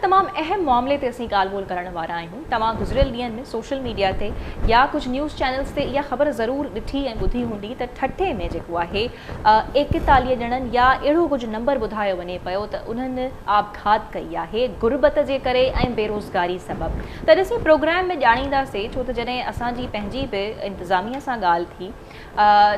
तमाम अहम मामले ते असीं ॻाल्हि ॿोल करण वारा आहियूं। तव्हां गुज़िरियल ॾींहंनि में सोशल मीडिया ते या कुछ न्यूज़ चैनल्स ते इहा ख़बर ज़रूर ॾिठी ऐं ॿुधी हूंदी त ठठे में जेको आहे 41 ॼणनि या अहिड़ो कुझु नंबर ॿुधायो वञे पियो त उन्हनि आपघात कई आहे गुरबत जे करे ऐं बेरोज़गारी सबबि। त ॾिसी प्रोग्राम में ॼाणींदासीं, छो त जॾहिं असांजी पंहिंजी बि इंतिज़ामिया सां ॻाल्हि थी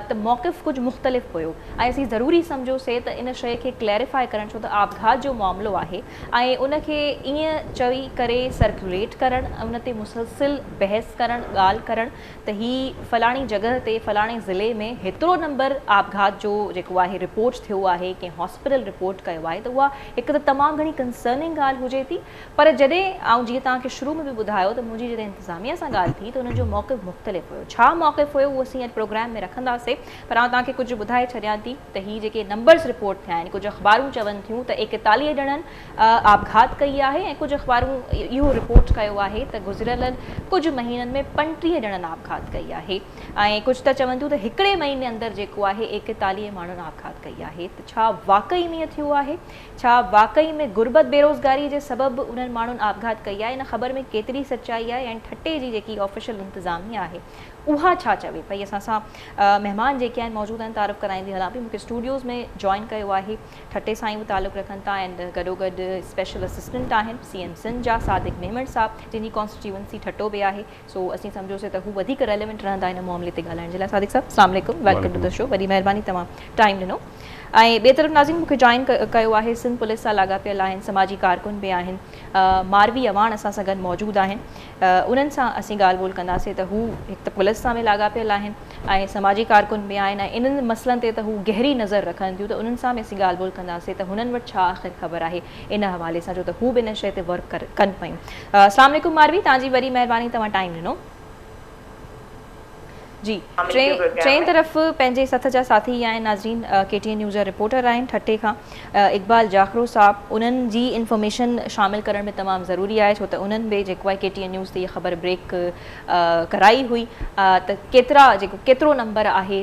त मौक़िफ़ कुझु मुख़्तलिफ़ हुयो ऐं असीं ज़रूरी सम्झोसीं त इन शइ खे क्लैरिफाई करणु, छो त आपघात जो मामिलो आहे ऐं उनखे ईअं चई करे सर्कुलेट करणु, उन ते मुसलसिल बहस करणु, ॻाल्हि करणु त हीअ फलाणी जॻह ते फलाणे ज़िले में हेतिरो नंबर आपघात जो जेको आहे रिपोर्ट थियो आहे, कंहिं हॉस्पिटल रिपोर्ट कयो आहे, त उहा हिकु त तमामु घणी कंसर्निंग ॻाल्हि हुजे थी। पर जॾहिं ऐं जीअं तव्हांखे शुरू में बि ॿुधायो त मुंहिंजी जॾहिं इंतिज़ामिया सां ॻाल्हि थी त उन्हनि जो मौक़िफ़ मुख़्तलिफ़ हुयो। छा मौक़िफ़ हुयो उहो असीं अॼु प्रोग्राम में रखंदासीं, पर आउं तव्हांखे कुझु ॿुधाए छॾियां थी त हीअ जेके नंबर्स रिपोर्ट थिया आहिनि, कुझु अख़बारूं चवनि थियूं त 41 ॼणनि आपघात कई आहे ऐं कुझु अख़बारूं इहो रिपोर्ट कयो आहे त गुज़िरियल कुझु महीननि में 35 ॼणनि आपघात कई आहे ऐं कुझु त चवनि थियूं त हिकिड़े महीने अंदरि जेको आहे 41 माण्हुनि आपघात कई आहे। त छा वाक़ई में थियो आहे? छा वाक़ई में गुरबत बेरोज़गारी जे सबबि उन्हनि माण्हुनि आपघात कई आहे? इन ख़बर में केतिरी सचाई आहे ऐं ठटे जी जेकी ऑफिशियल इंतिज़ामिया आहे उहा छा चवे पई? असां सां महिमान जेके आहिनि मौजूदु आहिनि, तारीफ़ कराईंदी हलां पई। मूंखे स्टूडियोज़ में जॉइन कयो आहे ठटे सां ई बि तालुक़ु रखनि था एंड गॾोगॾु स्पेशल असिस्टेंट आहिनि CM सिंध जा सादिक मेमण साहब, जंहिंजी कॉन्स्टिट्यूएंसी ठटो बि आहे। सो असीं सम्झोसीं त हू वधीक रेलेवेंट रहंदा हिन मामले ते ॻाल्हाइण जे लाइ। सादिक साहब अस्सलाम वालेकुम, वेलकम टू द शो। वॾी महिरबानी तव्हां टाइम ॾिनो। ऐं ॿिए तरफ़ नाज़रीन मूंखे जॉइन कयो आहे सिंध पुलिस सां लाॻापियल आहिनि, समाजी कारकुन बि आहिनि, मारवी अवान असां सां गॾु मौजूदु आहिनि। उन्हनि सां असीं ॻाल्हि ॿोल कंदासीं त हू हिकु त पुलिस सां बि लाॻापियल आहिनि ऐं समाजी कारकुन बि आहिनि ऐं इन्हनि मसइलनि ते त हू गहरी नज़र रखनि थियूं, त उन्हनि सां बि असीं ॻाल्हि ॿोल कंदासीं त हुननि वटि छा आख़िर ख़बर आहे इन हवाले सां, छो त हू बि इन शइ ते वर्क कनि पियूं। अस्सलाम वालेकुम मारवी, तव्हांजी वॾी महिरबानी, तव्हां टाइम ॾिनो जी। टे तरफ़ पंहिंजे सथ जा साथी आहिनि नाज़रीन, KTN न्यूज़ जा रिपोर्टर आहिनि ठटे खां इक़बाल जाखरो साहब। उन्हनि जी इंफॉर्मेशन शामिल करण में तमामु ज़रूरी आहे, छो त उन्हनि बि जेको आहे KTN न्यूज़ ते इहा ख़बर ब्रेक कराई हुई त केतिरो नंबर आहे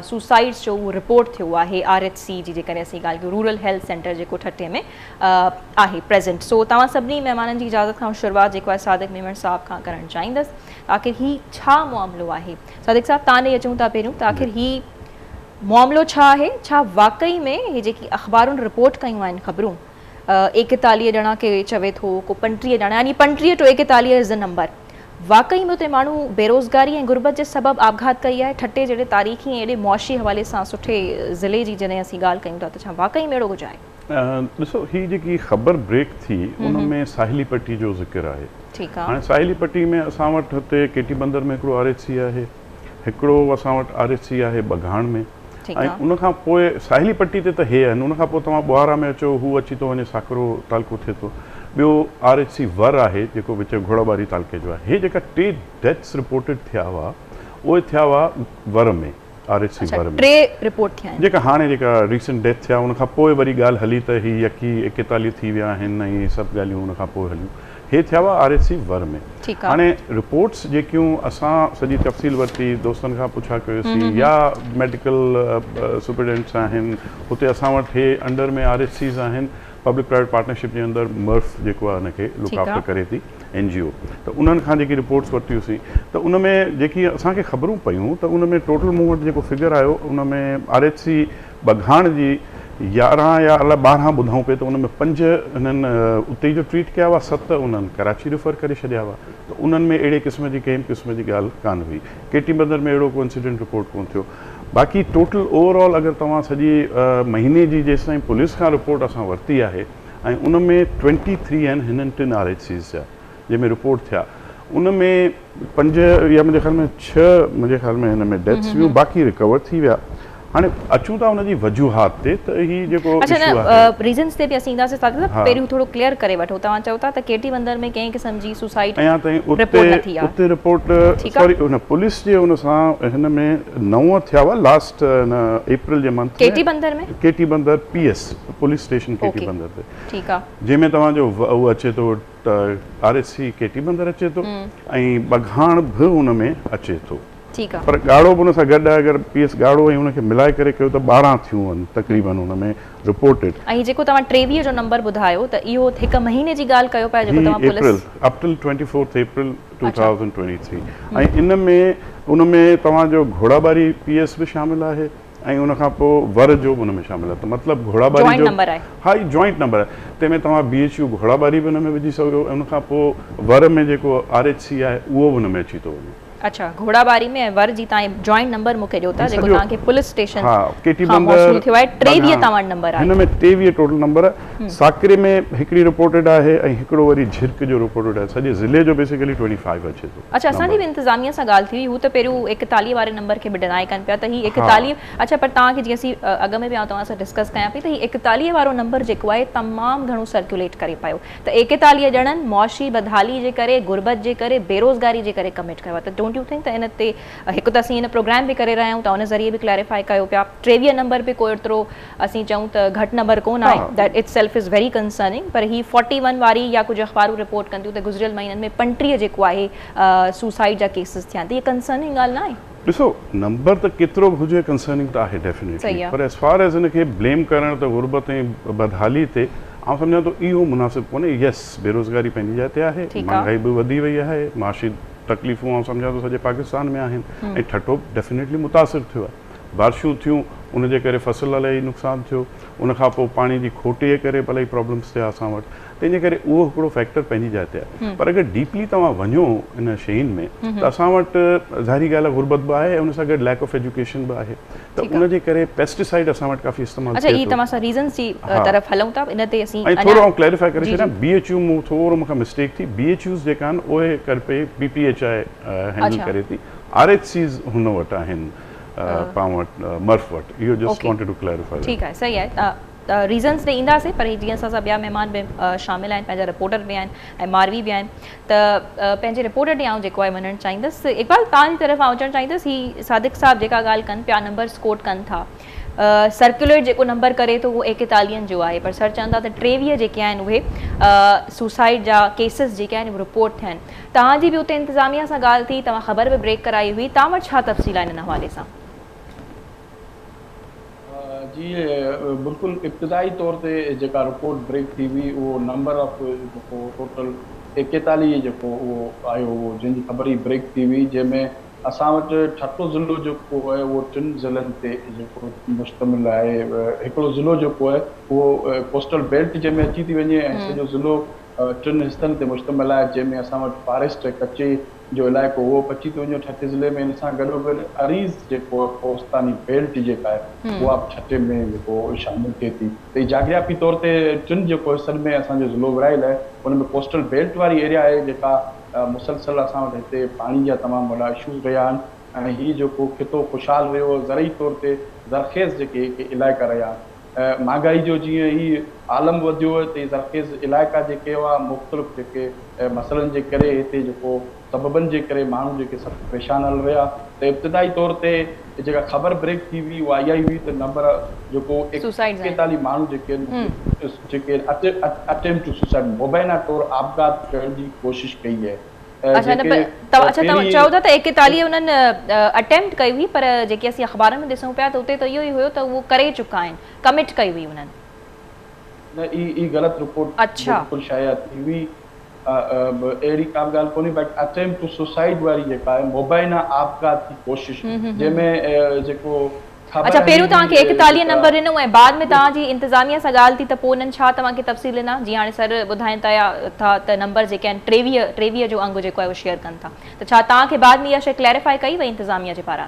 सुसाइड्स जो उहो रिपोर्ट थियो आहे RHC जी, जेकॾहिं असीं ॻाल्हि कयूं रूरल हेल्थ सेंटर जेको ठटे में आहे प्रेज़ेंट। सो तव्हां सभिनी महिमाननि जी इजाज़त खां शुरूआति जेको आहे सादिक मेमण साहब खां करणु चाहींदसि। आख़िर हीउ छा मामिलो आहे? सादिक साहब तव्हां ॾे अचूं था पहिरियों, त आख़िर हीउ मामिलो छा आहे? छा वाक़ई में हीअ जेकी अख़बारुनि रिपोर्ट कयूं आहिनि ख़बरूं 41 ॼणा के चवे थो, को 35 ॼणा, यानी 35 to 41 इज़ द नंबर, वाक़ई में उते माण्हू बेरोज़गारी ऐं गुरबत जे सबबि आपघात कई आहे? ठटे जहिड़े तारीख़ी ऐं एॾे मुआशी हवाले सां सुठे ज़िले जी जॾहिं असीं ॻाल्हि कयूं था, त छा वाक़ई में अहिड़ो कुझु आहे? ॾिसो, हीअ जेकी ख़बर ब्रेक थी उन में साहिली पट्टी जो ज़िक्र आहे। ठीकु आहे। हाणे साहिली पट्टी में असां वटि हुते केटी बंदर में हिकिड़ो RHC आहे, हिकिड़ो असां वटि RHC आहे बघाण में, ऐं उनखां पोइ साहिली पट्टी ते त हे आहिनि, उनखां पोइ तव्हां ॿुआरा में अचो, हू अची थो वञे, साकरो तालुको थिए थो। ॿियो RHC वर आहे जेको विच घोड़ाबारी तालुके जो आहे। हे जेका 3 डेथ्स रिपोर्टेड थिया हुआ उहे थिया हुआ वर में, RHC वर में 3 रिपोर्ट थिया आहिनि। जेका हाणे जेका रीसेंट डेथ थिया उनखां पोइ वरी ॻाल्हि हली त ही यकी 41 थी विया आहिनि ऐं इहे सभु ॻाल्हियूं उनखां पोइ हलियूं। हे थिया हुआ RHC वर में। हाणे रिपोर्ट्स जेकियूं असां सॼी तफ़सील वरिती, दोस्तनि खां पुछा कयोसीं या मेडिकल सुपरिटेंडेंट्स आहिनि, हुते असां वटि हे अंडर में RHCs आहिनि, पब्लिक प्राइवेट पार्टनरशिप जे अंदरि MRF जेको आहे हुनखे लुक आफ्टर करे थी NGO। त उन्हनि खां जेकी रिपोर्ट्स वरितियूंसीं त उन में जेकी असांखे ख़बरूं पियूं त उन में टोटल मूं वटि जेको फिगर आयो उन में RHC बघाण जी 11 या अलाए 12 ॿुधूं पिए, त उन में 5 हिननि उते जो ट्रीट कया हुआ, 7 उन्हनि कराची रेफर करे छॾिया हुआ। त उन्हनि में अहिड़े क़िस्म जी कंहिं क़िस्म जी ॻाल्हि कान हुई। केटी बंदर में अहिड़ो को इंसिडेंट रिपोर्ट कोन थियो। बाक़ी टोटल ओवरऑल अगरि तव्हां सॼी महीने जी जेसिताईं पुलिस खां रिपोर्ट असां वरिती आहे ऐं उन में 23 आहिनि हिननि 3 RHCs जा जंहिंमें रिपोर्ट थिया, उन में 5 या मुंहिंजे ख़्याल में 6 मुंहिंजे ख़्याल में हिन में डेथ्स हुयूं, बाक़ी रिकवर थी विया। हाणे अचूं था हुनजी वजूहात ते, त ही जेको रीज़न्स ते बि असीं ईंदासीं। पहिरियों थोरो क्लियर करे वठो, तव्हां चओ था त केटी बंदर में कंहिं क़िस्म जी सुसाइड अञा ताईं उते रिपोर्ट सॉरी हुन पुलिस जे हुन सां हिन में 9 थिया हुआ लास्ट अप्रैल जे मंथ केटी बंदर में, केटी बंदर PS पुलिस स्टेशन केटी बंदर ते। ठीकु आहे। जंहिंमें तव्हांजो उहो अचे थो RHC केटी बंदर अचे थो ऐं बघाण बि हुन में अचे थो। ठीकु आहे, पर ॻाढ़ो बि उन सां गॾु आहे, अगरि पीस ॻाढ़ो ऐं उनखे मिलाए करे कयो त 12 थियूं आहिनि तक़रीबन हुन में रिपोर्टेड। ऐं जेको तव्हां 23 जो नंबर ॿुधायो त इहो हिकु महीने जी ॻाल्हि कयो पिया जेको तव्हां पुलिस अप टिल 24 अप्रैल 2023 ऐं इन में उन में तव्हांजो घोड़ाबारी पीएस बि शामिल आहे ऐं उन खां पोइ वर जो बि उन में शामिल आहे, त मतिलबु घोड़ाबारी जो नंबर आहे, हा ई जॉइंट नंबर आहे, तंहिंमें तव्हां BHU घोड़ाबारी बि हुन में विझी सघो, उन खां पोइ वर में जेको RHC आहे उहो बि हुन में अची थो वञे। अच्छा, घोड़ाबारी में वर जी तव्हां जॉइंट नंबर मूंखे ॾियो था जेको तव्हांखे पुलिस स्टेशन खां मौसूल थियो आहे, 23 तव्हां नंबर आहे, हिन में 23 टोटल नंबर आहे। साकरे में हिकिड़ी रिपोर्टेड आहे ऐं हिकिड़ो वरी झिरक जो रिपोर्टेड आहे, सॼे ज़िले जो बेसिकली 25 अचे थो। अच्छा, असांजी बि इंतज़ामिया सां ॻाल्हि थी हुई, हू त पहिरियों 41 वारे नंबर खे बि डिनाई कनि पिया त ही 41, अच्छा पर तव्हांखे जीअं असीं अॻु में बि तव्हां सां डिस्कस कयां पई त ही 41 वारो नंबर जेको आहे तमामु घणो सर्कुलेट करे पियो, त 41 ॼणनि मौशी बदहाली जे करे, गुरबत जे करे, बेरोज़गारी जे करे कमिट कयो आहे, त डोंट यू थिंक त इन ते हिकु त असीं हिन प्रोग्राम बि करे रहिया आहियूं त उन ज़रिए बि क्लैरिफाई कयो पिया, 23 नंबर बि कोई एतिरो असीं चऊं त घटि नंबर कोन आहे, that it self is very concerning, पर ही 41 वारी या कुझु अख़बारूं रिपोर्ट कंदियूं त गुज़िरियल महीननि में 35 जेको आहे सुसाइड जा केसिस थिया, त इहा कंसर्निंग ॻाल्हि न आहे? ॾिसो, नंबर त केतिरो बि हुजे कंसर्निंग त आहे डेफिनेटली, पर एज़ फार एज़ हिनखे ब्लेम करणु त गुरबत ऐं बदहाली ते आउं सम्झां थो इहो मुनासिबु कोन्हे। यस, बेरोज़गारी पंहिंजी जाइ ते आहे, महांगाई बि वधी वई आहे, माशी तकलीफ़ूं आउं सम्झां थो सॼे पाकिस्तान में आहिनि ऐं ठठो डेफिनेटली मुतासिर थियो आहे, बारिशूं थियूं उन जे करे फसल इलाही नुक़सानु थियो, उन खां पोइ पाणी जी खोटी जे करे इलाही प्रॉब्लम्स थिया असां वटि, तंहिंजे करे उहो हिकिड़ो फैक्टर पंहिंजी जाइ ते आहे। पर अगरि डीपली तव्हां वञो इन शयुनि में त असां वटि ज़ाहिरी ॻाल्हि आहे गुरबत बि आहे ऐं उन सां गॾु लैक ऑफ एजुकेशन बि आहे, त उन जे करे पेस्टिसाइड असां वटि काफ़ी इस्तेमालु अच्छा, ई तव्हां सां रीज़न्स जी तरफ़ हलूं था, इन ते असीं ऐं थोरो आउं क्लैरिफाई करे छॾियां, BHU मूं थोरो मूंखां मिस्टेक थी, BHUs जेका आहिनि उहे कर पे PPHI हैंडल करे थी, RHCs हुन वटि आहिनि पाण वटि मर्फ वटि, इहो जस्ट वांटेड टू क्लैरिफाई। ठीकु आहे, सही आहे, रीज़न्स ॾेई ईंदासीं, पर जीअं असां सां ॿिया महिमान बि शामिल आहिनि, पंहिंजा रिपोर्टर बि आहिनि ऐं मारवी बि आहिनि, त पंहिंजे रिपोर्टर ॾे आउं जेको आहे वञणु चाहींदसि। इक़बाल, तव्हांजी तरफ़ आउं अचणु चाहींदसि, ही सादिक साहब जेका ॻाल्हि कनि पिया, नंबर्स कोट कनि था, सर्कुलेट जेको नंबर करे थो उहो 41 जो आहे, पर सर चवनि था त 23 जेके आहिनि उहे सुसाइड जा केसिस जेके आहिनि उहे रिपोर्ट थियनि। तव्हांजी बि उते इंतज़ामिया सां ॻाल्हि थी, तव्हां ख़बर बि ब्रेक कराई हुई, तव्हां वटि छा तफ़सील आहे हिन हवाले सां? जी, बिल्कुलु इब्तिदाई तौर ते जेका रिपोर्ट ब्रेक थी हुई उहो नंबर ऑफ जेको टोटल 41 जेको उहो आयो हुओ, जंहिंजी ख़बर ई ब्रेक थी हुई, जंहिंमें असां वटि ठठो ज़िलो जेको आहे उहो 3 ज़िलनि ते जेको मुश्तमिल आहे। हिकिड़ो ज़िलो जेको आहे उहो कोस्टल बेल्ट जंहिंमें अची थी वञे ऐं सॼो ज़िलो 3 हिसनि ते मुश्तमिल आहे, जंहिंमें असां वटि फॉरेस्ट ऐं कचे जो इलाइक़ो उहो पची थो वञे ठठे ज़िले में, इन सां गॾोगॾु अरीज़ जेको आहे कोस्तानी बेल्ट जेका आहे उहा बि ठठे में जेको शामिलु थिए थी। त जाग्राफ़ी तौर ते 3 जेको हिसनि में असांजो ज़िलो विरहायल आहे, उन में कोस्टल बेल्ट वारी एरिया आहे जेका मुसलसल असां वटि हिते पाणी जा तमामु वॾा इशूज़ रहिया आहिनि ऐं हीअ जेको खितो ख़ुशहाल रहियो, ज़रई तौर ते ज़रख़ेज़ जेके इलाइक़ा रहिया, महांगाई जो जीअं ई आलम वधियो त ज़रख़ेज़ इलाइक़ा जेके हुआ मुख़्तलिफ़ जेके मसइलनि जे करे हिते जेको सबबनि जे करे माण्हू जेके सभु परेशान हल रहिया। त इब्तिदाई तौर ते जेका ख़बर ब्रेक थी हुई उहा इहा ई हुई त नंबर जेको 41 माण्हू जेके अटेम्प्ट टू सुसाइड मुबैना तौर आपघात करण जी कोशिशि कई आहे। अच्छा, तव्हां चओ था त 41 उन्हनि अटेम्प्ट कई हुई, पर जेके असीं अख़बारनि में ॾिसूं पिया त उते त इहो ई हुयो त उहो करे चुका आहिनि, कमिट कई हुई उन्हनि। न, ई ग़लति रिपोर्ट बिल्कुलु शाया थी हुई, अहिड़ी का बि ॻाल्हि कोन्हे, बट अटेम्प्ट टू सुसाइड वारी जेका आहे मुबैना आपघात जी कोशिशि, जंहिंमें जेको अच्छा, पहिरियों तव्हांखे 41 नंबर ॾिनो ऐं बाद में तव्हांजी इंतज़ामिया सां ॻाल्हि थी त पोइ उन्हनि छा तव्हांखे तफ़सील ॾिना? जीअं हाणे सर ॿुधाइनि था त नंबर जेके आहिनि 23 जो अंग जेको आहे उहो शेयर कनि था, त छा तव्हांखे बाद में इहा शइ क्लैरिफाई कई वई इंतज़ामिया जे पारां?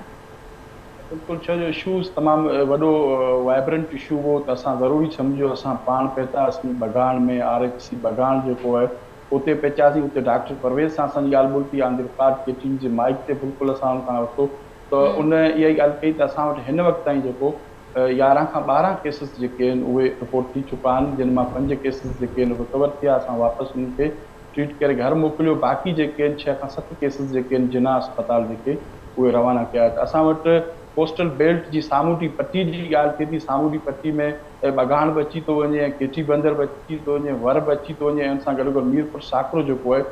बिल्कुलु, छो जो इशूज़ तमामु वॾो वाइब्रेंट इशू हो, त असां ज़रूरी सम्झो असां पाण पहुतासीं बगान में, RHC बगान जेको आहे उते पहुचासीं, उते डॉक्टर परवेज़ सां असांजी ॻाल्हि ॿोल थी, आंदी रिकॉर्ड केटिंग जे माइक ते बिल्कुलु असां हुन वरितो, त उन इहा ई ॻाल्हि कई त असां वटि हिन वक़्तु ताईं जेको 11 खां 12 केसिस जेके आहिनि उहे रिपोर्ट थी चुका आहिनि, जिन मां 5 केसिस जेके आहिनि रिकवर थिया, असां वापसि उनखे ट्रीट करे घर मोकिलियो, बाक़ी जेके आहिनि 6 खां 7 केसिस जेके आहिनि जिना अस्पताल जेके उहे रवाना कया। असां वटि कोस्टल बेल्ट जी सामूंडी पट्टी जी ॻाल्हि थिए थी, सामूंडी पट्टी में बगान बि अची थो वञे ऐं केटी बंदर बि अची थो वञे, वर बि अची थो वञे, ऐं उन सां गॾोगॾु मीरपुर साकरो जेको आहे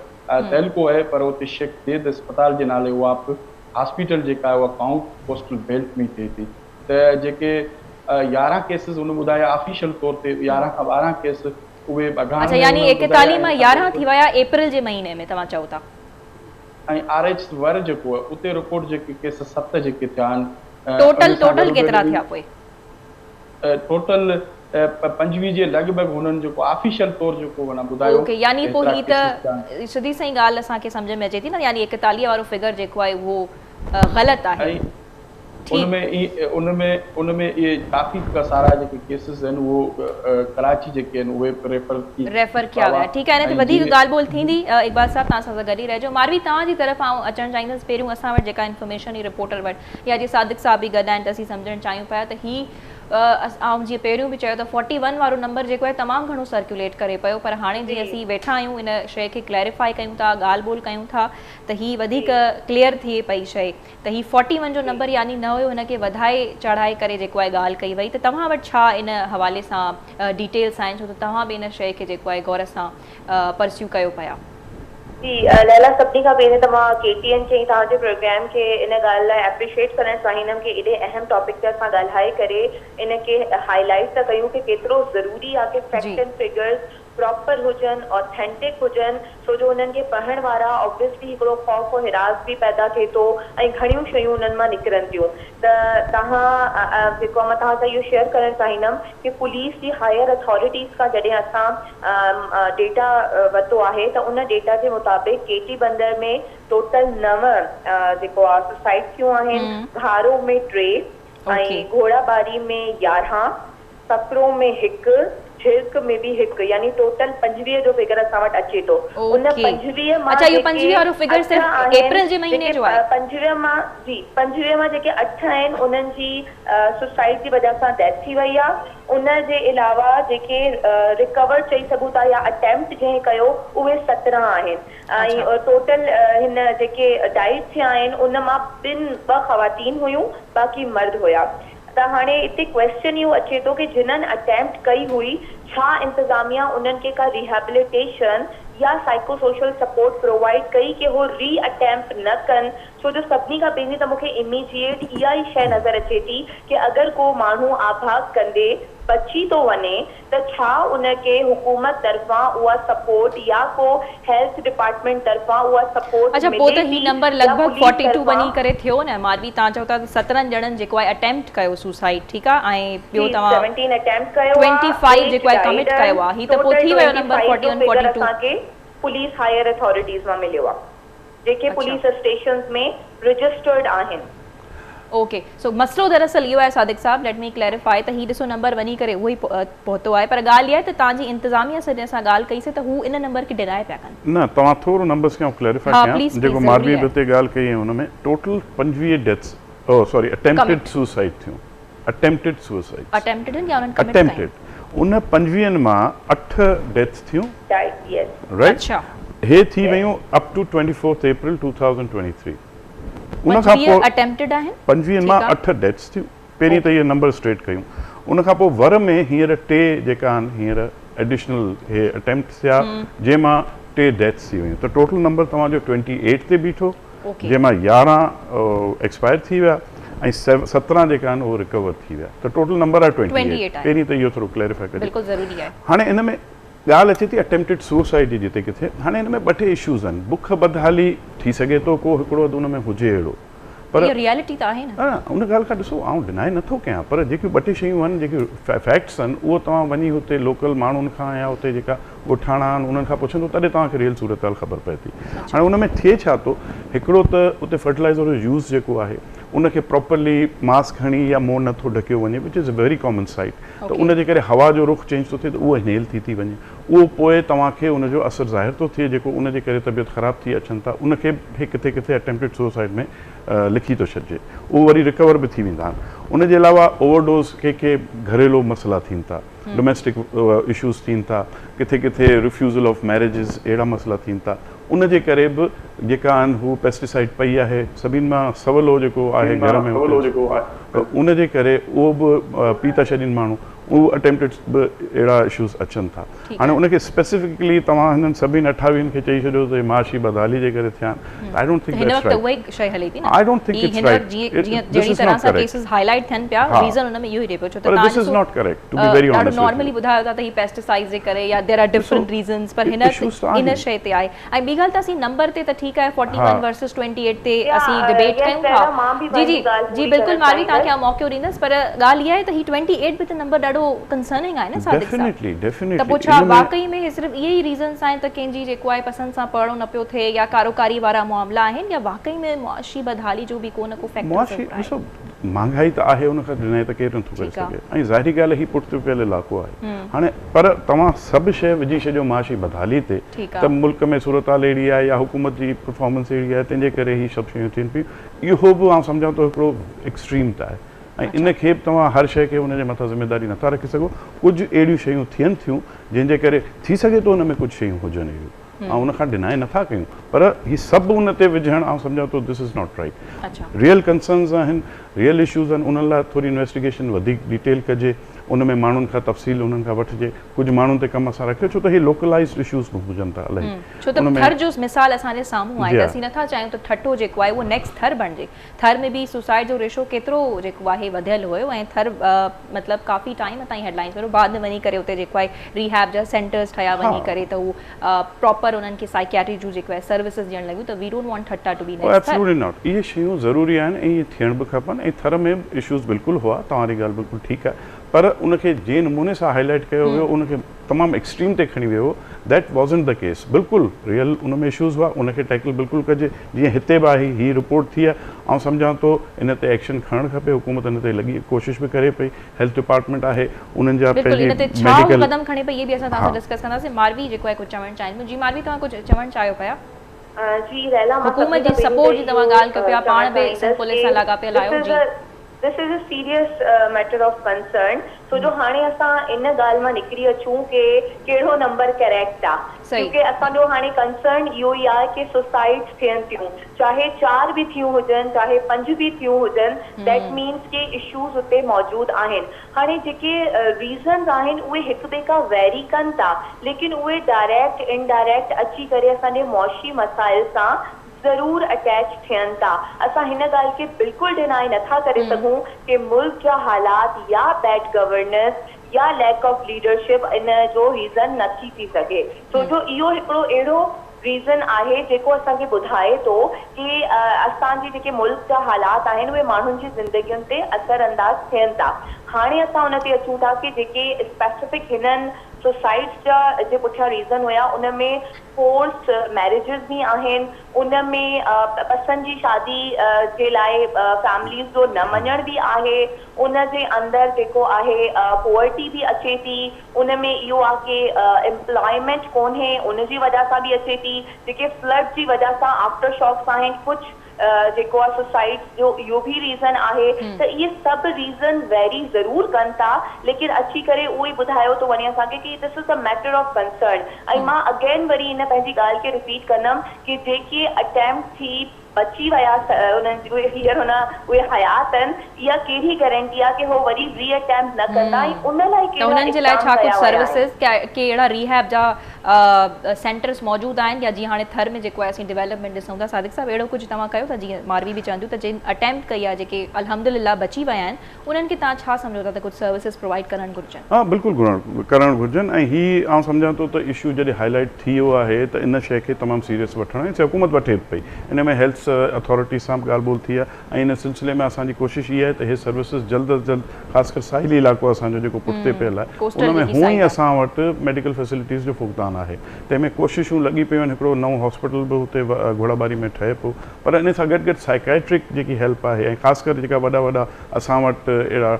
तहलको आहे, पर उते शेख ज़ैद अस्पताल जे नाले उहा बि हॉस्पिटल जेका आहे उहा काउंट कोस्टल बेल्ट में थिए थी त जेके 11 केसिस हुन ॿुधाया ऑफिशियल तौर ते 11 खां 12 केस उहे बगान अच्छा यानी 41 मां 11 थी विया अप्रैल जे महीने में तव्हां चओ था ऐं RH वर जेको आहे उते रिपोर्ट जेके केस 7 जेके थिया आहिनि टोटल केतिरा थिया पोइ टोटल 25 जे लॻभॻि हुननि जेको ऑफिशियल तौर जेको वना ॿुधायो ओके यानी पोइ ही त सिधी सही ॻाल्हि असांखे सम्झ में अचे थी न यानी 41 वारो फिगर जेको आहे उहो ग़लति आहे उनमें ये काफ़ी सारा जेके केसेस आहिनि उहो कराची जेके आहिनि उहे रेफर किया विया ठीकु आहे न त वधीक ॻाल्हि ॿोल थींदी इक़बाल साहब तव्हां सां गॾु ई रहिजो मारवी तव्हांजी तरफ़ आउं अचणु चाहींदसि पहिरियों असां वटि जेका इन्फॉर्मेशन ही रिपोर्टर वटि या जीअं सादिक साहब बि गॾु आहिनि त असीं सम्झणु चाहियूं पिया त ही ऐं जीअं पहिरियों बि चयो त 41 वारो नंबर जेको आहे तमामु घणो सर्कुलेट करे पियो पर हाणे जीअं असीं वेठा आहियूं इन शइ खे क्लैरिफाई कयूं था ॻाल्हि ॿोल कयूं था त ही वधीक क्लियर थिए पई शइ त ही 41 जो नंबर यानी न हुयो हुनखे वधाए चढ़ाए करे जेको आहे ॻाल्हि कई वई त तव्हां वटि छा इन हवाले सां डिटेल्स आहिनि छो त तव्हां बि इन शइ खे जेको आहे गौर सां परस्यू कयो पिया जी लैला सभिनी खां पहिरियों त मां KTN चई तव्हांजे प्रोग्राम खे इन ॻाल्हि लाइ एप्रिशिएट करणु चाहींदमि कि एॾे अहम टॉपिक ते असां ॻाल्हाए करे इनखे हाईलाइट था कयूं कि केतिरो ज़रूरी आहे कि फैक्ट एंड फिगर्स प्रॉपर हुजन ऑथेंटिक हुजन छो जो उन्हनि खे पढ़ण वारा ऑब्वियसली हिकिड़ो ख़ौफ़ और हिरास बि पैदा थिए थो ऐं घणियूं शयूं उन्हनि मां निकिरनि थियूं त तव्हां जेको मां तव्हां सां इहो शेयर करणु चाहींदमि कि पुलिस जी हायर अथॉरिटीज़ खां जॾहिं असां डेटा वरितो आहे त उन डेटा जे मुताबिक़ केटी बंदर में टोटल 9 जेको आहे सुसाइड थियूं आहिनि घारो में 3 ऐं घोड़ाबारी में 11 सकरो में 1 झिरक में भी 1 यानी टोटल 25 जो फिगर असां वटि अचे थो उन 25 मां अच्छा ये 25 वारो फिगर सिर्फ अप्रैल जे महीने जो आहे 25 मां जी 25 मां जेके 8 आहिनि उन्हनि जी सुसाइड जी वजह सां डेथ थी वई आहे उन जे अलावा जेके रिकवर चई सघूं था या अटेम्प्ट जंहिं कयो उहे 17 आहिनि ऐं टोटल हिन जेके डाइट थिया आहिनि उन मां 2 ख़वातीन हुयूं बाक़ी मर्द हुया त हाणे हिते क्वेश्चन इहो अचे थो कि जिन्हनि अटेम्प्ट कई हुई छा इंतज़ामिया उन्हनि खे का रिहेबिलिटेशन या साइको सोशल सपोर्ट प्रोवाइड कई कि हो री अटेम्प्ट न कनि छो जो सभिनी खां पहिरीं त मूंखे इमीजिएट इहा ई शइ नज़र अचे थी कि अगरि को माण्हू आभास कंदे बची तो वने त छा उनके हुकूमत तरफा उहा सपोर्ट या को हेल्थ डिपार्टमेंट तरफा उहा सपोर्ट अच्छा पोइ त ही नंबर लगभग 42 बनी करे थियो न मारवी तव्हां चओ था 17 ॼणनि जेको आहे अटेम्प्ट कयो सुसाइड ठीकु आहे ऐं ॿियो तव्हां 17 अटेम्प्ट कयो 25 जेको आहे कमिट कयो आहे ही त पोइ थी वियो नंबर 41 42 असांखे पुलिस हायर अथॉरिटीज़ मां मिलियो आहे जेके पुलिस स्टेशंस में रजिस्टर्ड आहिनि ओके सो मसलो दरअसल इहो आहे सादिक साहब लेट मी क्लैरिफाई त ही ॾिसो नंबर वञी करे उहो ई पहुतो आहे पर ॻाल्हि इहा आहे त तव्हांजी इंतज़ामिया सां असां ॻाल्हि कईसीं त हू इन नंबर खे डिनाए पिया कनि न तव्हां थोरो नंबर्स खे क्लैरिफाई कयां जेको मारवी बि उते ॻाल्हि कई हुन में total 25 deaths sorry attempted suicide थियूं अटेम्प्टेड सुसाइड अटेम्प्टेड या उन्हनि कमिट अटेम्प्टेड उन 25 मां 8 डेथ्स थियूं राइट अच्छा हे थी वयूं अप टू 24 अप्रैल 2023 उन खां पोइ अटेम्प्टेड आहिनि 25 मां 8 डेथ्स थियूं पहिरीं त इहे नंबर स्ट्रेट कयूं उन खां पोइ वर में हींअर 2 जेका आहिनि हींअर एडिशनल हे अटेम्प्ट थिया जंहिंमां 2 डेथ्स थी वयूं त टोटल नंबर तव्हांजो 28 ते बीठो जंहिंमां 11 एक्सपायर थी विया ऐं 17 जेका आहिनि उहो रिकवर थी विया त टोटल नंबर आहे 28 पहिरीं त इहो थोरो क्लैरिफाई कजे बिल्कुलु ज़रूरी आहे हाणे इन में ॻाल्हि अचे थी अटेम्प्टेड सुसाइड जी जिते किथे हाणे हिन में 2 टे इशूज़ आहिनि बुख बदहाली थी सघे थो को हिकिड़ो उन में हुजे अहिड़ो पर रियलिटी त आहे न उन ॻाल्हि खां ॾिसो आउं डिनाए नथो कयां पर जेकियूं 2 टे शयूं आहिनि जेके फैक्ट्स आहिनि उहो तव्हां वञी हुते लोकल माण्हुनि खां या हुते जेका ॻोठाणा आहिनि उन्हनि खां पुछंदो तॾहिं तव्हांखे रियल सूरत हाल ख़बर पए थी हाणे उन में थिए छा थो हिकिड़ो त उते फर्टिलाइज़र जो यूज़ जेको आहे उनखे प्रॉपरली मास्क हणी या मुंहुं नथो ढकियो वञे which is a very common site त उनजे करे हवा जो रुख चेंज थो थिए त उहो इनहेल थी वञे उहो पोइ तव्हांखे उनजो असरु ज़ाहिर थो थिए जेको उनजे करे तबियत ख़राबु थी अचनि था उनखे बि किथे किथे अटेम्प्टेड सुसाइड में लिखी थो छॾिजे उहो वरी रिकवर बि थी वेंदा आहिनि उनजे अलावा ओवरडोज़ के घरेलू मसइला थियनि था डोमेस्टिक इशूज़ थियनि था किथे किथे रिफ्यूज़ल ऑफ मैरिजिस अहिड़ा मसइला थियनि था उनजे करे बि जेका आहिनि हू पेस्टिसाइड पई आहे सभिनि मां सवलो जेको आहे घर में उनजे करे उहो बि पी था छॾनि माण्हू उहो अटेम्प्टेड बि अहिड़ा इशूज़ अचनि था। हाणे उनखे स्पेसिफिकली तव्हां हिननि सभिनी 28 खे चई छॾियो त माशी बदहाली जे करे थिया आहिनि, I don't think that's right. I don't think it's right. जहिड़ी तरह सां केसेस हाईलाइट थियनि पिया, रीज़न उन में इहो ई ॾिए पियो, छो त this is not correct to be very honest. Normally ॿुधायो था त ही पेस्टिसाइड्स जे करे या देयर आर डिफरेंट रीज़न्स, पर इन शइ ते आहे। ऐं ॿी ॻाल्हि त असीं नंबर ते त ठीकु आहे 41 वर्सेस 28 ते असीं डिबेट कयूं था। जी जी जी बिल्कुलु, मां बि तव्हांखे मौक़ो ॾींदसि, पर ॻाल्हि इहा आहे त ही 28 बि त नंबर ॾाढो कंसर्निंग आहे न सादिक साहब। डेफिनेटली त पोइ छा वाकई में सिर्फ़ु इहे ई रीज़न्स आहिनि त कंहिंजी जेको आहे पसंदि सां पढ़णो न पियो थिए या कारोकारी वारा मामला आहिनि, या वाकई में मुआशी बदहाली जो बि को न को फैक्टर? महांगाई त आहे, उनखां ॾिनाई त केरु नथो करे सघे, ऐं ज़ाहिरी ॻाल्हि ही पुठिते पियल इलाइक़ो आहे। हाणे पर तव्हां सभु शइ विझी छॾियो माशी बदहाली ते, त मुल्क में सूरत हाल अहिड़ी आहे या हुकूमत जी परफॉर्मेंस अहिड़ी आहे, तंहिंजे करे ही सभु शयूं थियनि पियूं। इहो बि आउं सम्झां थो हिकिड़ो एक्सट्रीम त आहे, ऐं इनखे बि तव्हां हर शइ खे हुनजे मथां ज़िम्मेदारी नथा रखी सघो। कुझु अहिड़ियूं शयूं थियनि थियूं जंहिंजे करे थी सघे थो हुन में कुझु शयूं हुजनि अहिड़ियूं, ऐं उनखां डिनाए नथा कयूं, पर ही सभु उन ते विझणु आउं सम्झां थो this is not right. Real concerns आहिनि, रियल इशूज़ आहिनि, उन्हनि लाइ थोरी इन्वेस्टिगेशन वधीक डिटेल कजे, उन में माण्हुनि खां तफ़सील उन्हनि खां वठिजे, कुझु माण्हुनि ते कम असां रखियो, छो त ही लोकलाइज़्ड इशूज़ बि हुजनि था इलाही। छो त थर जो मिसाल असांजे साम्हूं आहे, त असीं नथा चाहियूं त ठट्टो जेको आहे उहो नेक्स्ट थर बणिजे। थर में बि सुसाइड जो रेशो केतिरो जेको आहे वधियल हुयो, ऐं थर मतिलबु काफ़ी टाइम ताईं हेडलाइंस में बाद में वञी करे उते जेको आहे रिहैब जा सेंटर्स ठहिया वञी करे, त उहो प्रॉपर उन्हनि खे साइकियाट्री जूं जेको आहे सर्विसिस ॾियणु लॻियूं, त वी डोंट वांट ठट्टा to be next. Absolutely not. इहे शयूं ज़रूरी आहिनि ऐं इहे थियण बि खपनि, ऐं थर में इशूज़ बिल्कुलु हुआ, तव्हांजी ॻाल्हि बिल्कुलु ठीकु आहे, पर उनखे जंहिं नमूने सां हाईलाइट कयो वियो उनखे तमामु एक्सट्रीम ते खणी वियो, दैट वॉज़न्ट द केस। बिल्कुलु रियल उन में इशूज़ हुआ, उनखे टैकल बिल्कुलु कजे, जीअं हिते बि आहे ही रिपोर्ट थी आहे। ऐं सम्झां थो इन ते एक्शन खणणु खपे, हुकूमत इन ते लॻी कोशिशि बि करे पई, हेल्थ डिपार्टमेंट आहे उन्हनि जा मेडिकल कदम खणे पई, इहे बि असां तव्हां सां डिस्कस कंदासीं। मारवी जेको आहे कुझु चवणु चाहिनि, जी मारवी तव्हां कुझु चवणु चाहियो पिया? जी रैला, हुकूमत जी सपोर्ट जी तव्हां ॻाल्हि कयो पिया, पाण बि पुलिस सां लाॻापियल आहियो। जी This is a serious matter of concern. So जो हाणे असां इन ॻाल्हि मां निकिरी अचूं कि कहिड़ो नंबर करेक्ट आहे, क्योंकि असांजो हाणे कंसर्न इहो ई आहे कि सुसाइड्स थियनि थियूं, चाहे 4 भी थियूं हुजनि, चाहे 5 भी थियूं हुजनि, दैट मीन्स कि इशूज़ उते मौजूद आहिनि। हाणे जेके रीज़न्स आहिनि उहे हिक ॿिए खां वैरी कनि था, लेकिन उहे डायरेक्ट इनडायरेक्ट अची करे असांजे मुआशी मसाइल सां ज़रूर अटैच थियनि था। असां हिन ॻाल्हि खे बिल्कुलु डिनाई नथा करे सघूं कि मुल्क जा हालात या बैड गवर्नेंस या लैक ऑफ लीडरशिप इन जो रीज़न नथी थी सघे, छो जो इहो हिकिड़ो अहिड़ो रीज़न आहे जेको असांखे ॿुधाए थो कि असांजे जेके मुल्क जा हालात आहिनि उहे माण्हुनि जी ज़िंदगियुनि ते असर अंदाज़ थियनि था। हाणे असां उन ते अचूं था कि जेके स्पेसिफिक हिननि सुसाइड्स जा जे पुठियां रीज़न हुया, उन में फोर्स मैरिजिस भी आहिनि, उन में पसंद जी शादी जे लाइ फैमिलीज़ जो न मञण भी आहे, उन जे अंदरि जेको आहे पॉवर्टी भी अचे थी, उन में इहो आहे कि एम्प्लॉयमेंट कोन्हे, उन जी वजह सां भी अचे थी, जेके फ्लड जी वजह सां आफ्टर शॉक्स आहिनि, कुझु जेको आहे सुसाइड जो इहो भी रीज़न आहे। त इहे सभु रीज़न वैरी ज़रूर कनि था, लेकिन अची करे उहो ई ॿुधायो थो वञे असांखे कि this is a matter of concern. ऐं मां अगेन वरी इन पंहिंजी ॻाल्हि खे रिपीट कंदमि कि जेके अटैम्प्ट थी बची विया उन्हनि उहे हींअर उहे हयात आहिनि, इहा कहिड़ी गारंटी आहे कि हो वरी री अटैम्प्ट न कंदा, ऐं उन लाइ उन्हनि जे लाइ छा कुझु सर्विसिस के अहिड़ा रिहैब जा सेंटर्स मौजूद आहिनि, या जीअं हाणे थर में जेको आहे असीं डेवलपमेंट ॾिसूं था, सादिक साहिबु अहिड़ो कुझु तव्हां कयो था? जीअं मारवी बि चवंदियूं त जिन अटैम्प्ट कई आहे, जेके अल्हम्दुलिल्लाह बची विया आहिनि, उन्हनि खे तव्हां छा सम्झो था त कुझु सर्विसिस प्रोवाइड करणु घुरिजनि? हा बिल्कुलु करणु घुरिजनि, ऐं हीअ आउं सम्झां थो त इशू जॾहिं हाईलाइट थी वियो आहे त इन शइ खे तमामु सीरियस वठणु, ऐं हुकूमत वठे पई, इन में हेल्थ अथॉरिटी सां बि ॻाल्हि ॿोल थी आहे, ऐं इन सिलसिले में असांजी कोशिशि इहा आहे त इहे सर्विसिस जल्द अज़ जल्द ख़ासि करे साहिली इलाइक़ो असांजो जेको पुठिते पियल आहे, उन में हूअं ई असां वटि मेडिकल फैसिलिटीज़ जो फुक़दान आहे। तंहिंमें कोशिशूं लॻी पियूं आहिनि, हिकिड़ो नओं हॉस्पिटल बि हुते घोड़ाबारी में ठहे पियो, पर इन सां गॾु गॾु साइकैट्रिक जेकी हेल्प आहे, ऐं ख़ासि करे जेका वॾा वॾा असां वटि अहिड़ा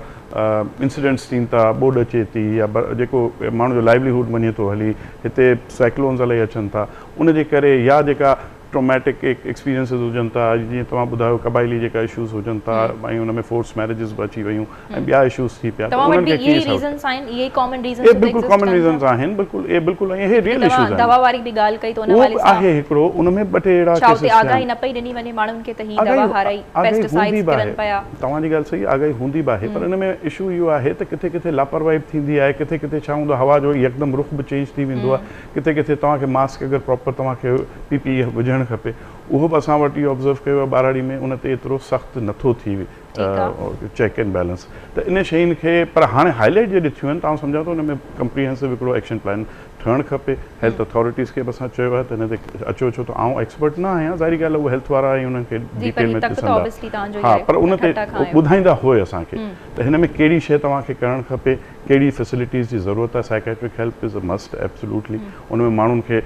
इंसिडेंट्स थियनि था, ॿोॾ अचे थी, या जेको माण्हू जो लाइवलीहुड वञे थो हली, हिते साइक्लोन्स इलाही अचनि था, उन जे करे, या जेका ट्रोमैटिक एक्सपीरियंसिस हुजनि था, जीअं तव्हां ॿुधायो क़बाइली जेका इशूज़ हुजनि था ऐं उन में फोर्स मैरिजिस बि अची वियूं ऐं ॿिया इशूज़ थी पिया, बिल्कुलु कॉमन रीज़न्स आहिनि, बिल्कुलु ऐं हे रियल इशूज़ दवा वारी बि ॻाल्हि कई त उन वाले सां आहे हिकिड़ो उन में ॿ टे अहिड़ा केसेस आगाही न पई ॾिनी वञे माण्हुनि खे त ही दवा हाराई पेस्टिसाइड्स किरनि पिया। तव्हांजी ॻाल्हि सही, आगाही हूंदी बि आहे, पर इन में इशू इहो आहे त किथे किथे लापरवाही थींदी आहे, किथे किथे छा हूंदो आहे हवा जो यकदमि रुख बि चेंज थी वेंदो आहे, किथे किथे तव्हांखे मास्क अगरि प्रॉपर तव्हांखे PPE विझणु खपे, उहो बि असां वटि इहो ऑब्ज़र्व कयो आहे ॿाराड़ी में, उन ते एतिरो सख़्तु नथो थी चेक एंड बैलेंस, त इन शयुनि खे पर हाणे हाईलाइट जे ॾिठियूं आहिनि, तव्हां सम्झा थो हुन में कंप्रीहेंसिव हिकिड़ो एक्शन प्लान ठहणु खपे। हेल्थ अथॉरिटीज़ खे बि असां चयो आहे त हिन ते अचो छो त आउं एक्सपर्ट न आहियां, ज़ाहिरी ॻाल्हि आहे उहे हेल्थ वारा ऐं उन्हनि खे डिटेल में ॾिसंदा, हा, पर उन ते ॿुधाईंदा हुए असांखे त हिन में कहिड़ी शइ तव्हांखे करणु खपे, कहिड़ी फैसिलिटीज़ जी ज़रूरत आहे। Psychiatric help is a must absolutely, उन में माण्हुनि खे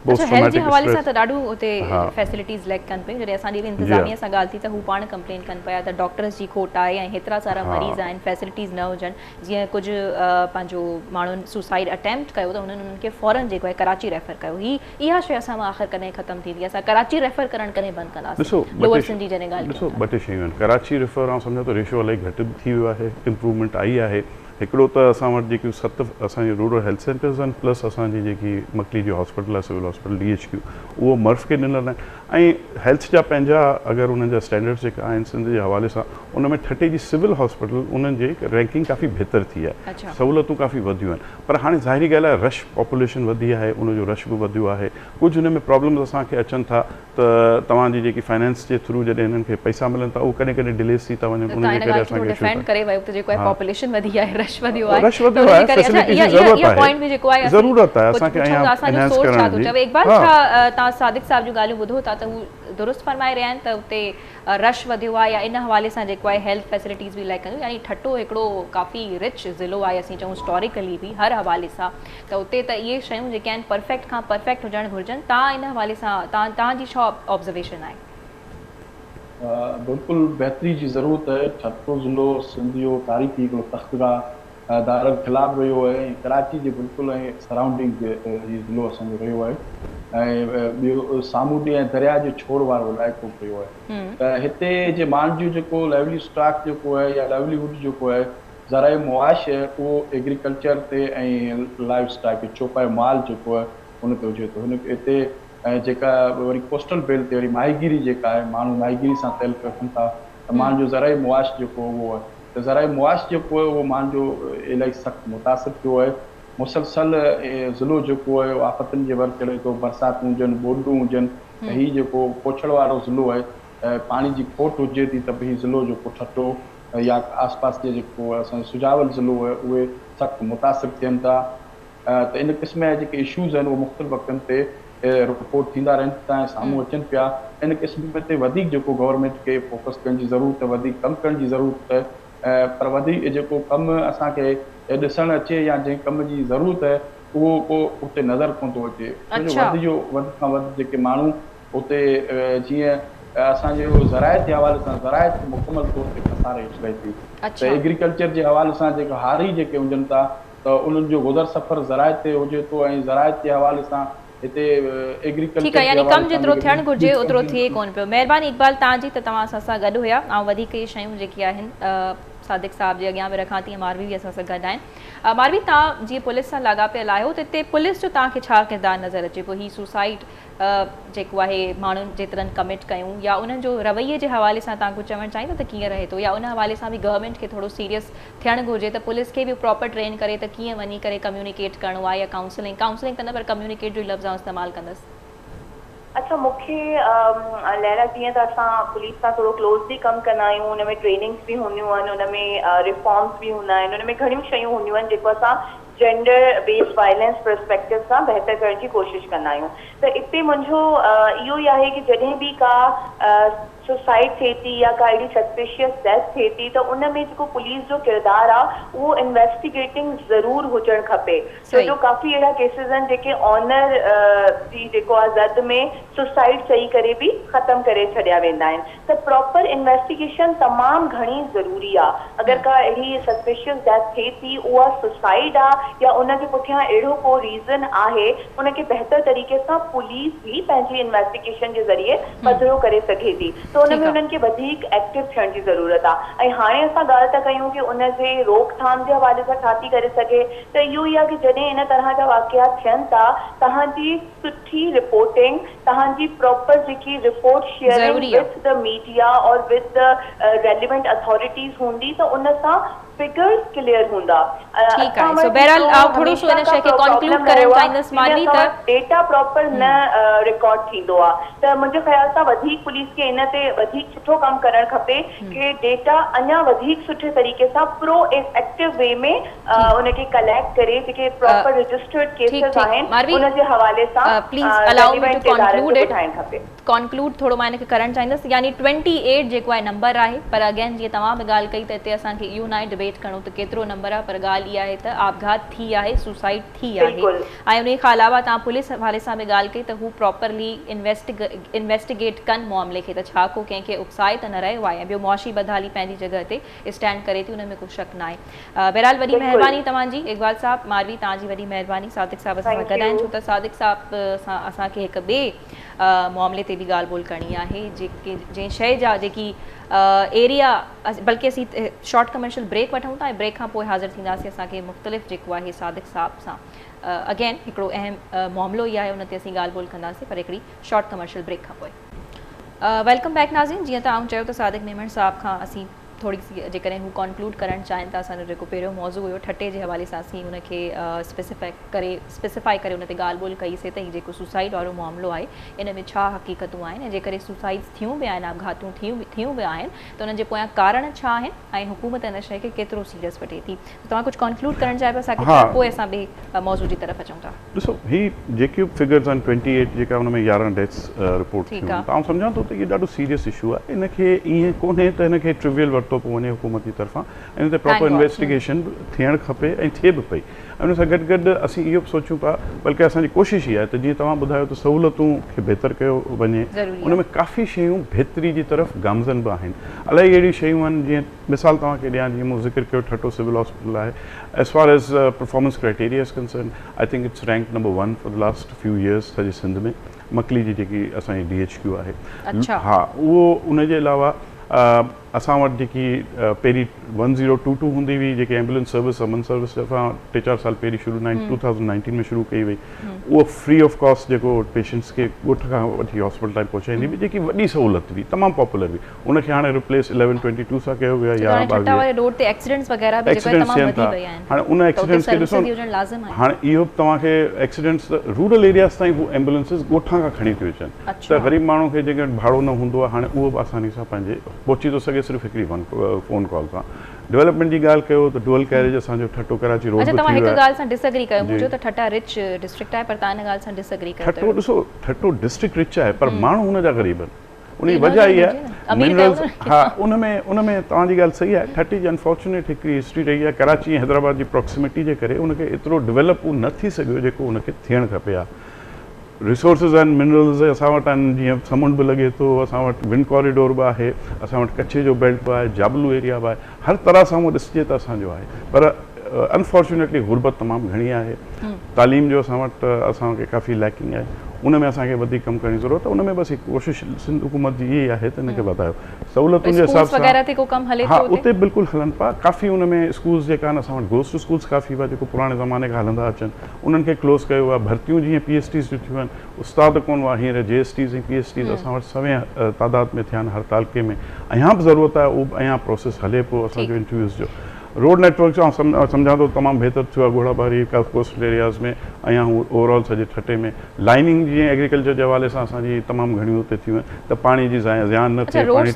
पोस्ट ट्रॉमेटिक हवाले सां त ॾाढो उते फैसिलिटीज़ लैक कनि पियूं, जॾहिं असांजी बि इंतज़ामिया सां ॻाल्हि थी त हू पाण कंप्लेन कनि पिया त डॉक्टर्स जी खोट आहे ऐं हेतिरा सारा मरीज़ आहिनि, फैसिलिटीज़ न हुजनि। जीअं कुझु पंहिंजो माण्हुनि सुसाइड अटैम्प्ट कयो त उन्हनि खे फ़ौरन जेको आहे कराची रेफर कयो। इहा शइ असां आख़िर कॾहिं ख़तमु थींदी, असां कराची रेफर करणु कॾहिं बंदि कंदासीं? ॾिसो लोअर सिंध जी जॾहिं ॻाल्हि ॾिसो ॿ टे शयूं आहिनि, कराची रेफर ऐं सम्झो त रेशो इलाही घटि थी वियो आहे, इम्प्रूवमेंट आई आहे। हिकिड़ो त असां वटि जेकियूं 7 असांजी रूरल हेल्थ सेंटर्स आहिनि, प्लस असांजी जेकी मकली जो हॉस्पिटल आहे सिविल हॉस्पिटल DHQ, उहो मर्फ़ खे ॾिनल आहिनि ऐं हेल्थ जा पंहिंजा अगरि उन्हनि जा स्टैंडर्ड्स जेका आहिनि सिंध जे हवाले सां, उन में ठटे जी सिविल हॉस्पिटल उन्हनि जी रैंकिंग काफ़ी बहितर थी आहे, सहूलियतूं काफ़ी वधियूं आहिनि, पर हाणे ज़ाहिरी ॻाल्हि आहे रश पॉपुलेशन वधी आहे, उनजो रश बि वधियो आहे, कुझु हुन में प्रॉब्लम्स असांखे अचनि था त तव्हांजी जेकी फाइनेंस जे थ्रू जॾहिं हिननि खे पैसा मिलनि था उहो कॾहिं कॾहिं डिलेस थी था वञनि, उनजे करे असांखे डिफेंड करे वियो त जेको आहे पॉपुलेशन वधी आहे, रश वधियो आहे, ज़रूरत आहे असांखे एनहांस करण जी। इकबाल, छा तव्हां सादिक साहब जूं ॻाल्हियूं ॿुधो था त हू दुरुस्त फरमाए रहिया आहिनि त उते रश वधियो आहे या इन हवाले सां जेको आहे हेल्थ फैसिलिटीज़ बि लाइक कयूं, यानी ठट्टो हिकिड़ो काफ़ी रिच ज़िलो आहे, असीं चऊं हिस्टोरिकली बि हर हवाले सां, त उते त इहे शयूं जेके आहिनि परफेक्ट खां परफेक्ट हुजणु घुरिजनि। तव्हां इन हवाले सां तव्हांजी छा ऑब्ज़र्वेशन आहे? बिल्कुल बहतरी जी ज़रूरत है। ठट्टो ज़िलो सिंध जो तारीख़ी हिकिड़ो तख़्तगाह दारल ख़िलाफ़ रहियो आहे ऐं कराची जे बिल्कुलु ऐं सराउंडिंग ज़िलो असांजो रहियो आहे ऐं ॿियो सामूंडी ऐं दरिया जे छोर वारो इलाइक़ो पियो आहे। त हिते जे माण्हुनि जो जेको लाइवली स्टॉक जेको आहे या लाइवलीहुड जेको आहे ज़राए मुआश आहे उहो एग्रीकल्चर ते ऐं लाइव स्टॉक चौपाई माल जेको आहे उन ते हुजे थो। हिन हिते ऐं जेका वरी कोस्टल बेल्ट ते वरी माहीगिरी जेका आहे, माण्हू माहीगिरी सां तइल्लुक़ रखनि था, त माण्हुनि जो ज़राए मुआश जेको उहो आहे, त ज़राए मुआश जेको आहे उहो माण्हुनि जो इलाही सख़्तु मुतासिर थियो आहे। मुसलसल ज़िलो जेको आहे आफ़तनि जे वर चढ़े थो, बरसातूं हुजनि, ॿोॾूं हुजनि, त हीउ जेको पोछड़ वारो ज़िलो आहे, पाणी जी खोट हुजे थी त हीउ ज़िलो जेको ठट्टो या आसपास जे जेको असांजो सुजावल ज़िलो आहे उहे सख़्तु मुतासिर थियनि था। त इन क़िस्म जा जेके इशूज़ आहिनि उहे मुख़्तलिफ़ वक़्तनि ते रिपोर्ट थींदा रहनि था ऐं साम्हूं अचनि पिया। इन क़िस्म ते वधीक जेको गवर्नमेंट खे फोकस करण जी ज़रूरत आहे, वधीक कमु करण जी ज़रूरत आहे, पर वधीक जेको कमु असांखे ॾिसणु अचे या जंहिं कम जी ज़रूरत आहे उहो को उते नज़र कोन थो अचे। वधि खां वधि जेके माण्हू उते जीअं असांजो ज़रायत जे हवाले सां ज़रायत मुकमल तौर ते खसारे रहे थी, त एग्रीकल्चर जे हवाले सां जेके हारी जेके हुजनि था त उन्हनि जो गुज़र सफ़र ज़रायत ते हुजे थो ऐं ज़रायत जे हवाले सां हिते एग्रीकल्चर ठीक है, यानी कम जेतिरो थियणु घुरिजे ओतिरो थिए कोन पियो। महिरबानी इकबाल तव्हांजी, त तव्हां असां सां गॾु हुया ऐं वधीक इहे शयूं जेकी आहिनि सादिक साहब जे अॻियां बि रखां थी, मारवी बि असां सां गॾु आहिनि। मारवी, तव्हां जीअं पुलिस सां लाॻापियल आहियो त हिते पुलिस जो तव्हांखे छा किरदारु नज़र अचे पियो? हीउ सुसाइड जेको आहे माण्हुनि जेतिरनि कमिट कयूं या उन्हनि जो रवैये जे हवाले सां तव्हां कुझु चवणु चाहींदो त कीअं रहे थो, या उन हवाले सां बि गवर्नमेंट खे थोरो सीरियस थियणु घुरिजे त पुलिस खे बि प्रॉपर ट्रेन करे त कीअं वञी करे कम्युनिकेट करिणो आहे या काउंसलिंग त न, पर कम्युनिकेट जो लफ़्ज़ इस्तेमालु कंदसि? अच्छा, मूंखे लहरा जीअं त असां पुलिस सां थोरो क्लोज़ली कमु कंदा आहियूं, हुन में ट्रेनिंग्स बि हूंदियूं आहिनि, हुन में रिफॉर्म्स बि हूंदा आहिनि, हुन में घणियूं शयूं हूंदियूं आहिनि जेको असां जेंडर बेस्ड वायलेंस पर्सपेक्टिव सां बहितर करण जी कोशिशि कंदा आहियूं। त इते मुंहिंजो इहो ई आहे कि जॾहिं बि का सुसाइड थिए थी या का अहिड़ी सस्पिशियस डेथ थिए थी त उन में जेको पुलिस जो किरदारु आहे उहो इन्वेस्टिगेटिंग ज़रूरु हुजणु खपे, छो जो काफ़ी अहिड़ा केसिस आहिनि जेके ऑनर जी जेको आहे ज़द में सुसाइड चई करे बि ख़तमु करे छॾिया वेंदा आहिनि। त प्रॉपर इन्वेस्टिगेशन तमामु घणी ज़रूरी आहे। अगरि का अहिड़ी सस्पिशियस डेथ थिए थी, उहा सुसाइड आहे या उनजे पुठियां अहिड़ो को रीज़न आहे उनखे बहितर तरीक़े सां पुलिस भी पंहिंजी इन्वेस्टिगेशन जे ज़रिए पधिरो करे सघे थी। त उन में उन्हनि खे वधीक एक्टिव थियण जी ज़रूरत आहे। ऐं हाणे असां ॻाल्हि था कयूं कि उनजे रोकथाम जे हवाले सां छा थी करे सघे, त इहो ई आहे कि जॾहिं इन तरह जा वाक़िया थियनि था, तव्हांजी सुठी रिपोर्टिंग, तव्हांजी प्रॉपर जेकी report sharing with the media और विद द रेलिवेंट अथॉरिटीज़ हूंदी, त उन सां फिगर्स क्लियर हूंदा। ठीक है, सो बहरहाल आप थोड़ो सो इन शय के कंक्लूड करण चाहींदस मानवी त डेटा प्रॉपर न रिकॉर्ड थींदो आ, त मुंहिंजे ख्याल सां वधीक पुलिस खे इन ते वधीक सुठो कम करण खपे कि डेटा अञा वधीक सुठे तरीक़े सां प्रो एक्टिव वे में उनके कलेक्ट करे, जेके प्रॉपर रजिस्टर्ड केसेस आहिनि उनजे हवाले सां please allow me two conclude it. Conclude थोड़ो मां इनके करण चाहींदस, यानी 28 जेको आहे नंबर आहे, पर अगेन जीअं तव्हां बि ॻाल्हि कई त हिते असांखे इहो न आहे डिबेट करणो त केतिरो नंबर आहे, पर ॻाल्हि इहा आहे त आपघात थी आहे, सुसाइड थी आहे। ऐं उन खां अलावा तव्हां पुलिस हवाले सां बि ॻाल्हि कई त हू प्रॉपरली इन्वेस्टिगेट कनि मामले खे, त छा को कंहिंखे उकसाए त न रहियो आहे। ॿियो मुआशी बदहाली पंहिंजी जॻह ते स्टैंड करे थी, उन में कुझु शक न आहे। बहरहाल वॾी महिरबानी तव्हांजी इकबाल साहब, मारवी तव्हांजी वॾी महिरबानी सादिक साहब असां सां ॻाल्हाइनि, छो त सादिक साहब सां असांखे हिकु ॿिए मामले ते बि ॻाल्हि ॿोल करणी आहे, जेके जंहिं शइ जा जेकी एरिया, बल्कि असीं शॉर्ट कमर्शियल ब्रेक वठूं था ऐं ब्रेक खां पोइ हाज़िर थींदासीं असांखे मुख़्तलिफ़ जेको आहे सादिक साहब सां अगेन हिकिड़ो अहम मामिलो ई आहे, उन ते असीं ॻाल्हि ॿोल कंदासीं, पर हिकिड़ी शॉर्ट कमर्शियल ब्रेक खां पोइ। वेलकम बैक नाज़रीन, जीअं तव्हां चयो त सादिक मेमण साहब खां असीं थोड़ी सी जेकॾहिं हू कंक्लूड करणु चाहिनि था, असांजो जेको पहिरियों मौज़ू हुयो ठटे जे हवाले सां असीं उनखे स्पेसिफाई करे उन ते ॻाल्हि ॿोल कईसीं त हीउ जेको सुसाइड वारो मामिलो आहे इन में छा हक़ीक़तूं आहिनि, ऐं जेकॾहिं सुसाइड्स थियूं बि आहिनि, आपघातूं थियूं बि आहिनि, त उन्हनि जे पोयां कारण छा आहिनि ऐं हुकूमत इन शइ खे केतिरो सीरियस वठे थी। तव्हां कुझु कंक्लूड करणु चाहियो असांखे, पोइ असां ॿिए मौज़ू जी तरफ़ अचूं था। ॾिसो, हीअ जेके फिगर्स आहिनि 28 जेका हुन में 11 डेथ्स रिपोर्ट थियूं, तव्हां सम्झां थो त इहो ॾाढो सीरियस इशू आहे। इनखे ईअं कोन्हे त हिनखे ट्रिवियल वरितो पियो वञे हुकूमत जी तरफ़ां, इन ते प्रॉपर इन्वेस्टिगेशन थियणु खपे ऐं थिए बि पई। उन सां गॾु गॾु असीं इहो बि सोचूं पिया, बल्कि असांजी कोशिश ई आहे त जीअं तव्हां ॿुधायो त सहूलियतूं खे बहितर कयो वञे, उन में काफ़ी शयूं बहितरी जी तरफ़ गामज़न बि आहिनि। इलाही अहिड़ियूं शयूं आहिनि, जीअं मिसाल तव्हांखे ॾियां, जीअं मूं ज़िक्र कयो ठटो सिविल हॉस्पिटल आहे, as far as performance criteria is concern, I think it's rank number 1 for the last few years सॼे सिंध में। मकली जी जेकी असांजी DHQ आहे, हा, उहो उनजे अलावा असां वटि जेकी पहिरीं 1022 हूंदी हुई, जेकी एम्बुलेंस सर्विस अमन सर्विस असां 3-4 साल पहिरीं शुरू 2019 में शुरू कई वई, उहो फ्री ऑफ कॉस्ट जेको पेशेंट्स खे ॻोठ खां वठी हॉस्पिटल ताईं पहुचाईंदी हुई, जेकी वॾी सहूलियत हुई, तमामु पॉपुलर हुई। उनखे हाणे रिप्लेस 1122 सां कयो वियो आहे। हाणे उन एक्सीडेंट्स खे ॾिसो, हाणे इहो तव्हांखे एक्सीडेंट्स रूरल एरियाज़ ताईं हू एम्बुलेंसिस ॻोठां खां खणी थियूं अचनि, त ग़रीब माण्हू खे जेके भाड़ो न हूंदो आहे, हाणे उहो बि आसानी सां पंहिंजे पहुची थो सघे सिर्फ़ु हिकिड़ी फ़ोन कॉल सां। डेवलपमेंट जी ॻाल्हि कयो त डुअल कैरेज असांजो ठटो कराची रोड ते तव्हां हिकु ॻाल्हि सां डिसएग्री कयो, मुंहिंजो त ठटा रिच डिस्ट्रिक्ट आहे, पर तव्हां इन ॻाल्हि सां डिसएग्री कयो। ठटो ॾिसो, ठटो डिस्ट्रिक्ट रिच आहे, पर माण्हू हुन जा ग़रीब आहिनि। उन जी वजह इहा आहे मिनरल्स, हा, उन में तव्हांजी ॻाल्हि सही आहे। ठटी जी अनफॉर्चुनेट हिकिड़ी हिस्ट्री रही आहे, कराची ऐं हैदराबाद जी प्रॉक्सिमिटी जे करे उनखे एतिरो डेवलप न थी सघियो जेको उनखे थियणु खपे आहे। रिसोर्सिस आहिनि, मिनरल्स असां वटि आहिनि, जीअं समुंड बि लॻे थो, असां वटि विंड कॉरिडोर बि आहे, असां वटि कच्छ जो बेल्ट बि आहे, जाबलू एरिया बि आहे, हर तरह सां उहो ॾिसिजे त असांजो आहे। पर अनफॉर्चुनेटली गुरबत तमामु घणी आहे, तालीम जो असां वटि असांखे काफ़ी लैकिंग आहे, उन में असांखे वधीक कमु करण जी ज़रूरत आहे। उन में बसि हिकु कोशिशि सिंध हुकूमत जी इहा ई आहे त हिनखे वधायो, सहूलियतुनि जे हिसाब सां। हा, उते बिल्कुलु हलनि पिया, काफ़ी उन में स्कूल्स जेका आहिनि, असां वटि गोस्ट स्कूल्स काफ़ी हुआ जेको पुराणे ज़माने खां हलंदा अचनि, उन्हनि खे क्लोज़ कयो आहे। भर्तियूं जीअं PhDs थियूं आहिनि, उस्ताद कोन हुआ, हींअर JSTs ऐं PhDs असां वटि सवे तादाद में थिया आहिनि हर तालके में। अञा बि ज़रूरत आहे, उहो अञा प्रोसेस हले पियो असांजो इंटरव्यूज़ जो। रोड नेटवर्क जो सम्झां थो तमामु बहितर थियो आहे घोड़ाबारी कोस्टल एरियाज़ में, अञा हू ओवरऑल सॼे ठटे में। लाइनिंग जीअं एग्रीकल्चर जे हवाले सां असांजी तमामु घणियूं उते थियूं आहिनि, त पाणी जी ज़्यान न थिए, पाणी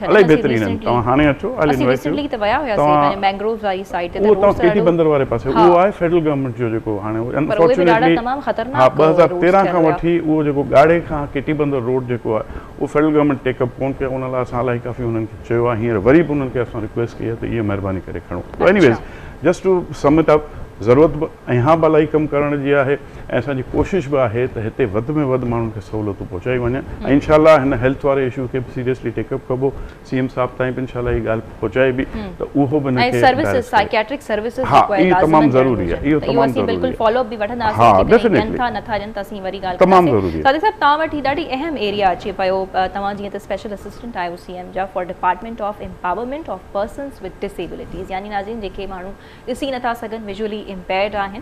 इलाही बहितरीन आहिनि। तव्हां हाणे अचो, उहो तव्हां केटी बंदर वारे पासे, उहो आहे फेडरल गवर्नमेंट जो जेको हाणे अनफॉर्चुनेटली, हा, 2013 खां वठी उहो जेको ॻाढ़े खां केटी बंदर रोड जेको आहे, उहो फेडरल गवर्नमेंट टेकअप कोन कयो। उन लाइ असां इलाही काफ़ी उन्हनि खे चयो आहे, हींअर वरी बि उन्हनि खे असां रिक्वेस्ट कई आहे त इहा महिरबानी करे खणो। Anyways, just to sum it up, ज़रूरत बि यहाँ बि इलाही कमु करण जी आहे ऐं असांजी कोशिशि बि आहे त हिते वधि में वधि माण्हुनि खे सहूलियतूं पहुचाई वञनि ऐं इनशाला हिन हेल्थ वारे इशू खे बि सीरियसली टेकअप कबो CM साहब ताईं बि इनशाला हीअ ॻाल्हि पहुचाए बि त उहो बि साइकियाट्रिक सर्विसेज हा इहो तमामु ज़रूरी आहे इहो तमामु ज़रूरी बिल्कुल फॉलो अप भी वठंदासीं हा डेफिनेटली नथा नथा जन असीं वरी ॻाल्हि तमामु ज़रूरी आहे सादिक साहब तव्हां वटि ॾाढी अहम एरिया अचे पियो तव्हां जीअं त स्पेशल असिस्टेंट आहियो CM जा for department of empowerment of persons with disabilities यानी नाज़रीन जेके माण्हू ॾिसी नथा सघनि विजुअली इम्पेयर्ड आहिनि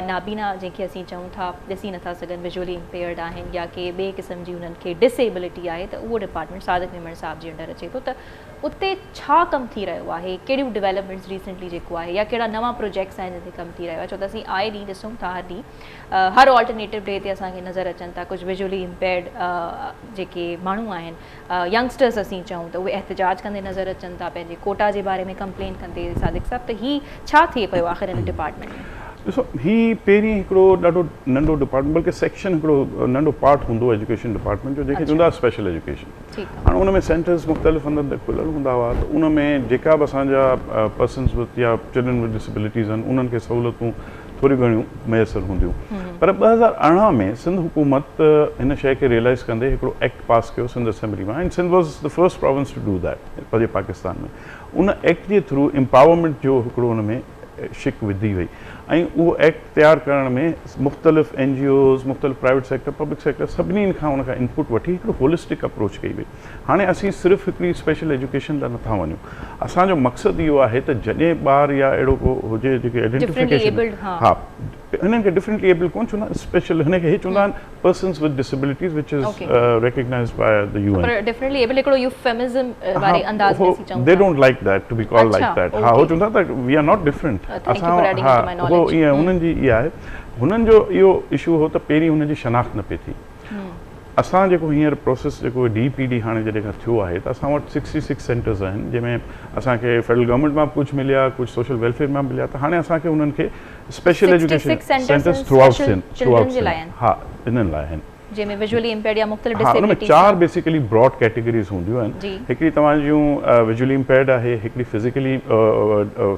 नाबीना जंहिंखे असीं चऊं था ॾिसी नथा सघनि विजुअली इम्पेयर्ड आहिनि या के ॿिए क़िस्म जी उन्हनि खे डिसेबिलिटी आहे त उहो डिपार्टमेंट सादिक मेमण साहब जे अंडर अचे थो त उते छा कमु थी रहियो आहे कहिड़ियूं डेवलपमेंट्स रिसेंटली जेको आहे या कहिड़ा नवां प्रोजेक्ट्स आहिनि जिते कमु थी रहियो आहे छो त असीं आए ॾींहुं ॾिसूं था हर ॾींहुं हर ऑल्टरनेटिव डे ते असांखे नज़र अचनि था कुझु विजुअली इम्पेयर्ड जेके माण्हू आहिनि यंगस्टर्स असीं चऊं त उहे एहतजाज कंदे नज़र अचनि था पंहिंजे कोटा जे बारे में कंप्लेन कंदे सादिक साहब त हीउ छा थिए पियो आख़िर हिन डिपार्टमेंट में ॾिसो हीउ पहिरीं हिकिड़ो ॾाढो नंढो डिपार्टमेंट बल्कि सेक्शन हिकिड़ो नंढो पार्ट हूंदो एजुकेशन डिपार्टमेंट जो जंहिंखे चवंदा स्पेशल एजुकेशन हाणे उन में सेंटर्स मुख़्तलिफ़ हंधि खुलियल हूंदा हुआ त उन में जेका बि असांजा पर्सन्स विद या चिल्ड्रन विद डिसेबिलिटीज़ आहिनि उन्हनि खे सहूलियतूं थोरी घणियूं मैसर हूंदियूं पर 2018 में सिंध हुकूमत हिन शइ खे रियलाइज़ कंदे हिकिड़ो एक्ट पास कयो सिंध असेंबली में and Sindh was the first province to do that पंहिंजे पाकिस्तान में उन एक्ट जे थ्रू एम्पावरमेंट जो हिकिड़ो हुन में शिक विधी वई ऐं उहो एक्ट तयारु करण में मुख़्तलिफ़ NGOs मुख़्तलिफ़ प्राइवेट सेक्टर पब्लिक सेक्टर सभिनी खां उन खां इनपुट वठी हिकिड़ो होलिस्टिक अप्रोच कई वई हाणे असीं सिर्फ़ु हिकिड़ी स्पेशल एजुकेशन लाइ नथा वञूं असांजो मक़सदु इहो आहे त जॾहिं ॿार या अहिड़ो को हुजे जेके आइडेंटिफिकेशन हा हिननि खे डिफरेंटली एबल कोन चवंदा स्पेशल हिनखे हे चवंदा आहिनि persons with disabilities which is recognized by the UN पर डिफरेंटली एबल हिकिड़ो यूफेमिज़म वारे अंदाज़ में असीं चऊं they don't like that to be called like that हा हो चवंदा त वी आर नॉट डिफरेंट असां हा उहो ईअं उन्हनि जी इहा आहे हुननि जो इहो इशू हो त पहिरीं हुननि जी शनाख़्त न पई थी असां जेको हींअर प्रोसेस जेको DPD हाणे जॾहिं खां थियो आहे त असां वटि 66 सेंटर्स आहिनि जंहिंमें असांखे फेडरल गवर्नमेंट मां कुझु मिलिया कुझु सोशल वेलफेयर मां मिलिया त हाणे असांखे उन्हनि खे special education centres through out हा इन्हनि लाइ आहिनि जंहिंमें विजुअली इम्पेयर्ड या मुख़्तलिफ़ हा उन में 4 बेसिकली ब्रॉड कैटेगरीज़ हूंदियूं आहिनि हिकिड़ी तव्हां जूं विजुअली इम्पेयर्ड आहे हिकिड़ी फिज़िकली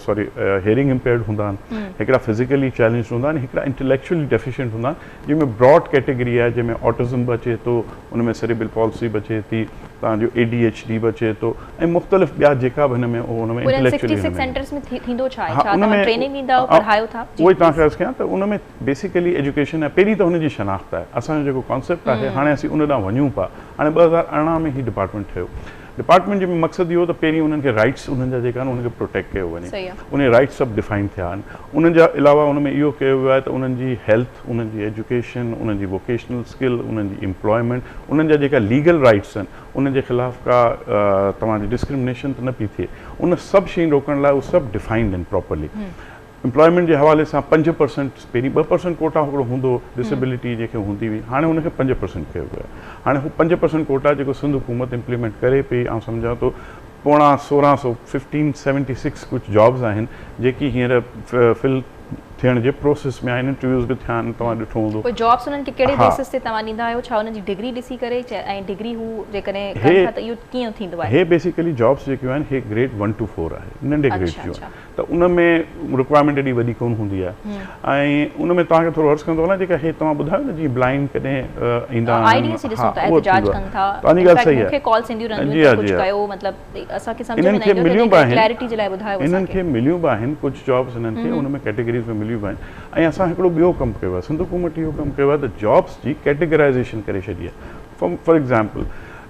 सॉरी हियरिंग इम्पेयर्ड हूंदा आहिनि हिकिड़ा फिज़िकली चैलेंज हूंदा आहिनि हिकिड़ा इंटेलेक्चुअली डेफिशिएंट हूंदा आहिनि जंहिंमें ब्रॉड कैटेगरी आहे जंहिंमें ऑटिज़म बि अचे थो उन में सेरेब्रल पॉलिसी बि अचे थी तव्हांजो ADHD बि अचे थो ऐं मुख़्तलिफ़ ॿिया जेका बि हिन में उन में इंटेलेक्चुअली सेंटर्स में थींदो छा आहे छा तव्हां ट्रेनिंग ॾींदा आहियो पढ़ायो था उहो ई तव्हांखे अर्ज़ु कयां त उन में बेसिकली एजुकेशन आहे पहिरीं त हुनजी शनाख़्त आहे असांजो जेको कॉन्सेप्ट आहे हाणे असीं उन ॾांहुं वञूं पिया हाणे 2018 में ही डिपार्टमेंट ठहियो डिपार्टमेंट जो मक़सदु इहो त पहिरीं उन्हनि खे राइट्स उन्हनि जा जेका आहिनि उनखे प्रोटेक्ट कयो वञे उन राइट्स सभु डिफाइन थिया आहिनि उन्हनि जा अलावा उन में इहो कयो वियो आहे त उन्हनि जी हेल्थ उन्हनि जी एजुकेशन उन्हनि जी वोकेशनल स्किल उन्हनि जी एम्प्लॉयमेंट उन्हनि जा जेका लीगल राइट्स आहिनि उन जे ख़िलाफ़ु का तव्हांजी डिस्क्रिमिनेशन त न पई थिए उन सभु शयूं रोकण लाइ उहे सभु डिफाइंड आहिनि प्रॉपरली एम्प्लॉयमेंट जे हवाले सां 5% पहिरीं 2% कोटा हिकिड़ो हूंदो डिसेबिलिटी जेके हूंदी हुई हाणे हुनखे 5% कयो वियो आहे हाणे हू 5% कोटा जेको सिंध हुकूमत इम्प्लीमेंट करे पई ऐं सम्झां थो 1576 कुझु जॉब्स आहिनि जेकी हींअर फिल थियण जे प्रोसेस में आहिनि इंटरव्यूज़ बि थिया आहिनि तव्हां ॾिठो हूंदो कोई जॉब्स उन्हनि खे कहिड़े बेसिस ते तव्हां ॾींदा आहियो छा उन्हनि जी डिग्री ॾिसी करे ऐं डिग्री हू जेकॾहिं कनि था त इहो कीअं थींदो आहे हे बेसिकली जॉब्स जेकियूं आहिनि हे ग्रेड 1 to 4 आहे नंढे ग्रेड जूं त उन में रिक्वायरमेंट एॾी वॾी कोन हूंदी आहे ऐं उन में तव्हांखे थोरो अर्ज़ु कंदो न जेका हे तव्हां ॿुधायो न जीअं ब्लाइंड कॾहिं ईंदा आहिनि तव्हांजी ॻाल्हि सही आहे इन्हनि खे मिलियूं बि आहिनि कुझु जॉब्स हिननि खे उन में कैटेगरीज़ में मिलियूं बि आहिनि ऐं असां हिकिड़ो ॿियो कमु कयो आहे सिंध हुकूमत इहो कमु कयो आहे त जॉब्स जी कैटेगराइज़ेशन करे छॾी आहे फॉर एग्ज़ाम्पल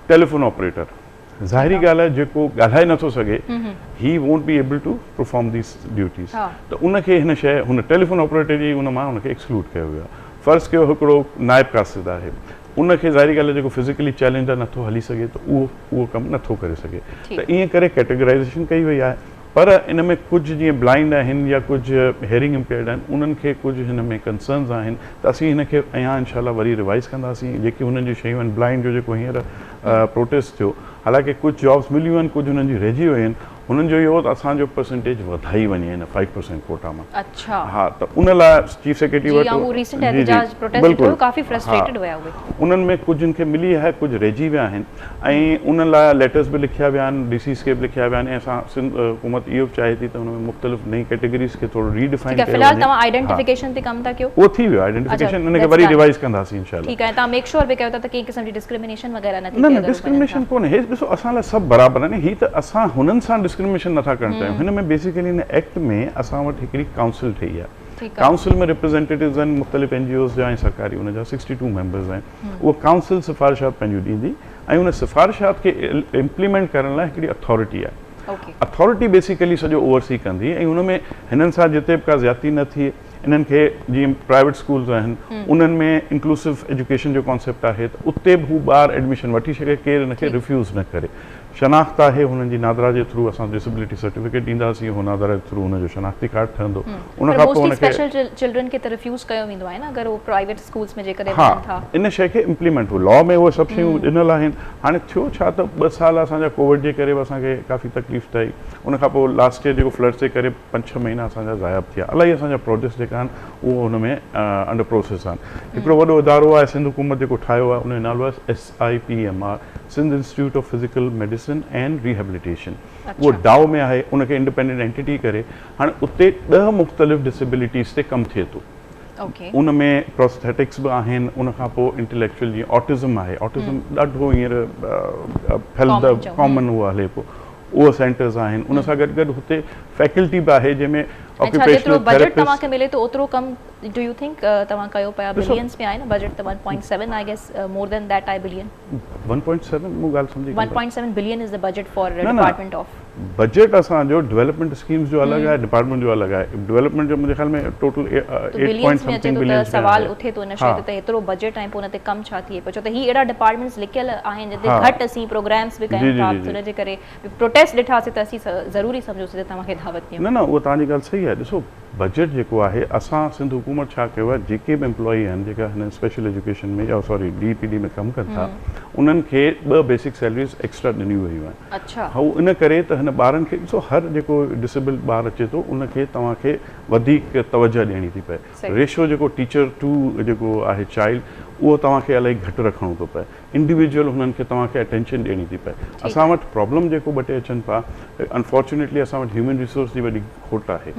टेलीफोन ऑपरेटर ज़ाहिरी ॻाल्हि आहे जेको ॻाल्हाए नथो सघे he won't be able to perform these duties त उनखे हिन शइ हुन टेलीफोन ऑपरेटर जी उन मां उनखे एक्सक्लूड कयो वियो आहे फ़र्ज़ु कयो हिकिड़ो नाइब कासिद आहे उनखे ज़ाहिरी ॻाल्हि आहे जेको फिज़िकली चैलेंज आहे नथो हली सघे त उहो कमु नथो करे सघे त ईअं करे कैटेगराइज़ेशन कई वई आहे पर इन में कुझु जीअं ब्लाइंड आहिनि या कुझु हेयरिंग इम्पेयर्ड आहिनि उन्हनि खे कुझु हिन में कंसर्न्स आहिनि त असीं हिन खे अञा इनशाला वरी रिवाइज़ कंदासीं जेकी हुननि जी शयूं आहिनि ब्लाइंड जो जेको हींअर प्रोटेस्ट थियो हालांकि कुझु जॉब्स मिलियूं आहिनि कुझु हुननि जी रहिजी वियूं आहिनि हुननि जो इहो हो त असांजो परसेंटेज वधाई वञे हिन 5% कोटा मां। अच्छा हा, त उन लाइ चीफ सेक्रेटरी जी वो रीसेंट एहतजाज प्रोटेस्ट थियो, काफ़ी फ्रस्ट्रेटेड हुआ उहे। उन्हनि में कुझु खे मिली आहे, कुझु रहिजी विया आहिनि ऐं उन लाइ लेटर्स बि लिखिया विया आहिनि, DCs खे बि लिखिया विया आहिनि ऐं असां सिंध हुकूमत इहो चाहे थी त हुन में मुख़्तलिफ़ नई कैटेगरीज़ खे थोरो रीडिफाइन कयो। फ़िलहाल तव्हां आइडेंटिफिकेशन ते कमु था कयो? उहो थी वियो आइडेंटिफिकेशन, इन खे वरी रिवाइज़ कंदासीं इंशाल्लाह। ठीकु आहे, तव्हां मेक श्योर बि कयो था त कंहिं क़िस्म जी डिस्क्रिमिनेशन वग़ैरह न थी? न डिस्क्रिमिनेशन कोन्हे, हे ॾिसो असां लाइ सभु बराबरि आहिनि। हीअ त असां हुननि सां डिस्क्रिमिनेशन नथा करणु चाहियूं। हिन में बेसिकली हिन एक्ट में असां वटि हिकिड़ी काउंसिल ठही आहे। काउंसिल में रिप्रेजेंटेटिव्स आहिनि मुख़्तलिफ़ NGOs जा ऐं सरकारी उन जा 62 मेंबर्स आहिनि। उहा काउंसिल सिफ़ारिशात पंहिंजूं ॾींदी ऐं उन सिफ़ारिशात खे इम्प्लीमेंट करण लाइ हिकिड़ी अथॉरिटी आहे। अथॉरिटी बेसिकली सॼो ओवरसी कंदी ऐं हुन में हिननि सां जिते बि का ज़्यादती न थिए, इन्हनि खे जीअं प्राइवेट स्कूल्स आहिनि उन्हनि में इंक्लूसिव एजुकेशन जो कॉन्सेप्ट आहे त उते बि हू ॿार एडमिशन वठी सघे, केरु हिनखे रिफ्यूज़ न करे। शनाख्त आहे हुननि जी नादरा जे थ्रू, असां डिसेबिलिटी सर्टिफिकेट ॾींदासीं, हो नादरा जे थ्रू हुनजो शनाख्ती कार्ड ठहंदो। उन खां पोइ हुनखे स्पेशल चिल्ड्रन खे त रिफ्यूज़ कयो वेंदो आहे न अगरि उहो प्राइवेट स्कूल्स में जेकॾहिं हा, इन शइ खे इम्प्लीमेंट हो लॉ में उहे सभु शयूं ॾिनल आहिनि। हाणे थियो छा त 2 साल असांजा कोविड जे करे असांखे काफ़ी तकलीफ़ थिए। उन खां पोइ लास्ट ईयर जेको फ्लड्स जे करे 5-6 महीना असांजा ग़ाइब थिया। इलाही असांजा प्रोजेक्ट्स जेका आहिनि उहो हुन में अंडर प्रोसेस आहिनि। हिकिड़ो वॾो इदारो आहे सिंध हुकूमत जेको ठाहियो आहे, उनजो नालो आहे SIPMR, Sindh institute of physical medicine and rehabilitation. उहो डाउ में आहे, उनखे इंडिपेंडेंट एंटिटी करे हाणे उते 10 मुख़्तलिफ़ डिसेबिलिटीज़ ते कमु थिए थो। उन में प्रोस्थेटिक्स बि आहिनि, उन खां पोइ इंटेलेक्चुअल जीअं ऑटिज़म आहे, ऑटिज़म ॾाढो हींअर फैलद कॉमन उहो हले पियो, उहो सेंटर्स आहिनि। उन सां गॾु गॾु हुते फैकल्टी बि आहे जंहिंमें ऑक्यूपेशनल बजट तव्हांखे मिले तो ओतिरो कम डू यू थिंक तव्हां कयो पिया? बिलियंस में आहे न बजट, त 1.7 I guess, more than that I billion. 1.7 मूं ॻाल्हि सम्झी। 1.7 billion is the budget for department of. Budget असांजो डेवलपमेंट स्कीम्स जो अलॻि आहे, डिपार्टमेंट जो अलॻि आहे। डेवलपमेंट जो मुंहिंजे ख़्याल में टोटल 8.something बिलियन। सवाल उथे तो इन शइ ते त एतिरो बजट ऐं पोइ उन ते कम छा थिए पियो? छो त ही अहिड़ा डिपार्टमेंट्स लिखियल आहिनि जिते घटि असीं प्रोग्राम्स बि कयूं था, उन जे करे प्रोटेस्ट ॾिठासीं त असीं ज़रूरी सम्झोसीं त तव्हांखे दावत ॾियूं। न उहा तव्हांजी ॻाल्हि सही आहे। ॾिसो बजट जेको आहे, असां सिंध हुकूमत छा कयो आहे, जेके बि एम्प्लॉई आहिनि जेका हिन स्पेशल एजुकेशन में या सॉरी DPD में कमु कनि था, उन्हनि खे 2 बेसिक सैलरीज़ एक्स्ट्रा ॾिनियूं वयूं आहिनि। अच्छा। हू इन करे त हिन ॿारनि खे ॾिसो, हर जेको डिसेबल्ड ॿारु अचे थो उनखे तव्हांखे वधीक तवजह ॾियणी थी पए। रेशो जेको टीचर टू जेको आहे चाइल्ड, उहो तव्हांखे इलाही घटि रखिणो थो पए। इंडिविजुअल हुननि खे तव्हांखे अटेंशन ॾियणी थी पए। असां वटि प्रॉब्लम जेको 2 टे अचनि पिया, अनफॉर्चुनेटली असां वटि ह्यूमन रिसोर्स जी वॾी खोट आहे।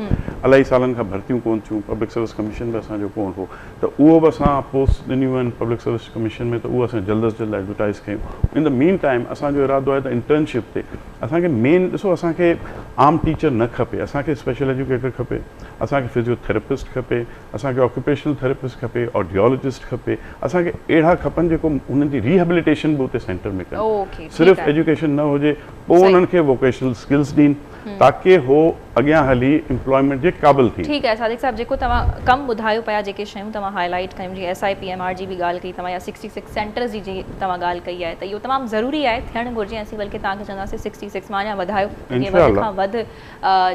इलाही सालनि खां भर्तियूं कोन थियूं, पब्लिक सर्विस कमीशन बि असांजो कोन हो, त उहो बि असां पोस्ट ॾिनियूं आहिनि पब्लिक सर्विस कमीशन में, त उहो असां जल्द अज़ जल्द एडवर्टाइज़ कयूं। इन द मीन टाइम असांजो इरादो आहे त इंटर्नशिप ते असांखे मेन ॾिसो, असांखे आम टीचर न खपे, असांखे स्पेशल एजुकेटर खपे, असांखे फिजियोथेरेपिस्ट खपे, असांखे ऑक्यूपेशनल थेरेपिस्ट खपे, ऑडियोलॉजिस्ट खपे, असांखे अहिड़ा खपनि जेको हुननि जी रिहेबिलिटेशन बि उते सेंटर में कनि। सिर्फ़ु एजुकेशन न हुजे, पोइ उन्हनि खे वोकेशनल स्किल्स ॾियनि ताकि हो अॻियां हली एम्प्लॉयमेंट जे क़ाबिल थी। ठीकु आहे सादिक साहब, जेको तव्हां कमु ॿुधायो पिया, जेके शयूं तव्हां हाईलाइट कयूं, जीअं SIPMR जी बि ॻाल्हि कई तव्हां, या 66 सेंटर्स जी तव्हां ॻाल्हि कई आहे, त इहो तमामु ज़रूरी आहे, थियणु घुरिजे। असीं बल्कि तव्हांखे चवंदासीं 66 मां अञा वधायो, जीअं वधि खां वधि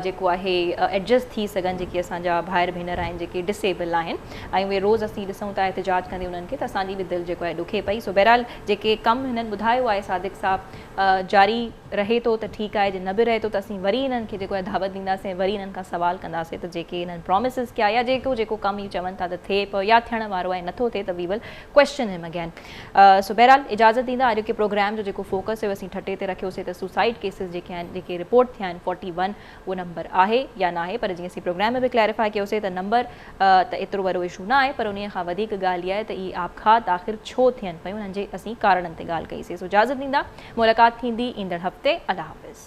जेको आहे एडजस्ट थी सघनि जेके असांजा भाइर भेनर आहिनि जेके डिसेबल आहिनि, ऐं उहे रोज़ असीं ॾिसूं था एहतिजाज कंदे उन्हनि खे, त असांजी बि दिलि जेको आहे ॾुखे पई। सो बहरहाल जेके कमु हिननि ॿुधायो आहे सादिक साहब जारी रहे थो त ठीकु आहे, जे न बि रहे थो त असीं वरी हिननि खे जेको आहे दावत ॾींदासीं, वरी हिननि खां सवाल कंदासीं त जेके हिननि प्रोमिसिस कया या जेको कमु इहो चवनि था त थिए पियो या थियण वारो आहे नथो थिए, त वी विल क्वेश्चन हिम अगेन। सो बहरहाल इजाज़त ॾींदा। अॼु के प्रोग्राम जो जेको फोकस हुयो असीं ठटे ते रखियोसीं त सुसाइड केसिस जेके आहिनि, जेके रिपोर्ट थिया आहिनि 41, उहो नंबर आहे या न आहे, पर जीअं असीं प्रोग्राम में बि क्लैरिफाई कयोसीं त नंबर त एतिरो वॾो इशू न आहे, पर उन खां वधीक ॻाल्हि इहा आहे त इहे आपघात आख़िर छो थियनि पियूं, हुननि जे असीं कारणनि ते ॻाल्हि कईसीं। सो इजाज़त ॾींदा, मुलाक़ात थींदी ईंदड़ हफ़्ते। अल्लाह हाफ़िज़।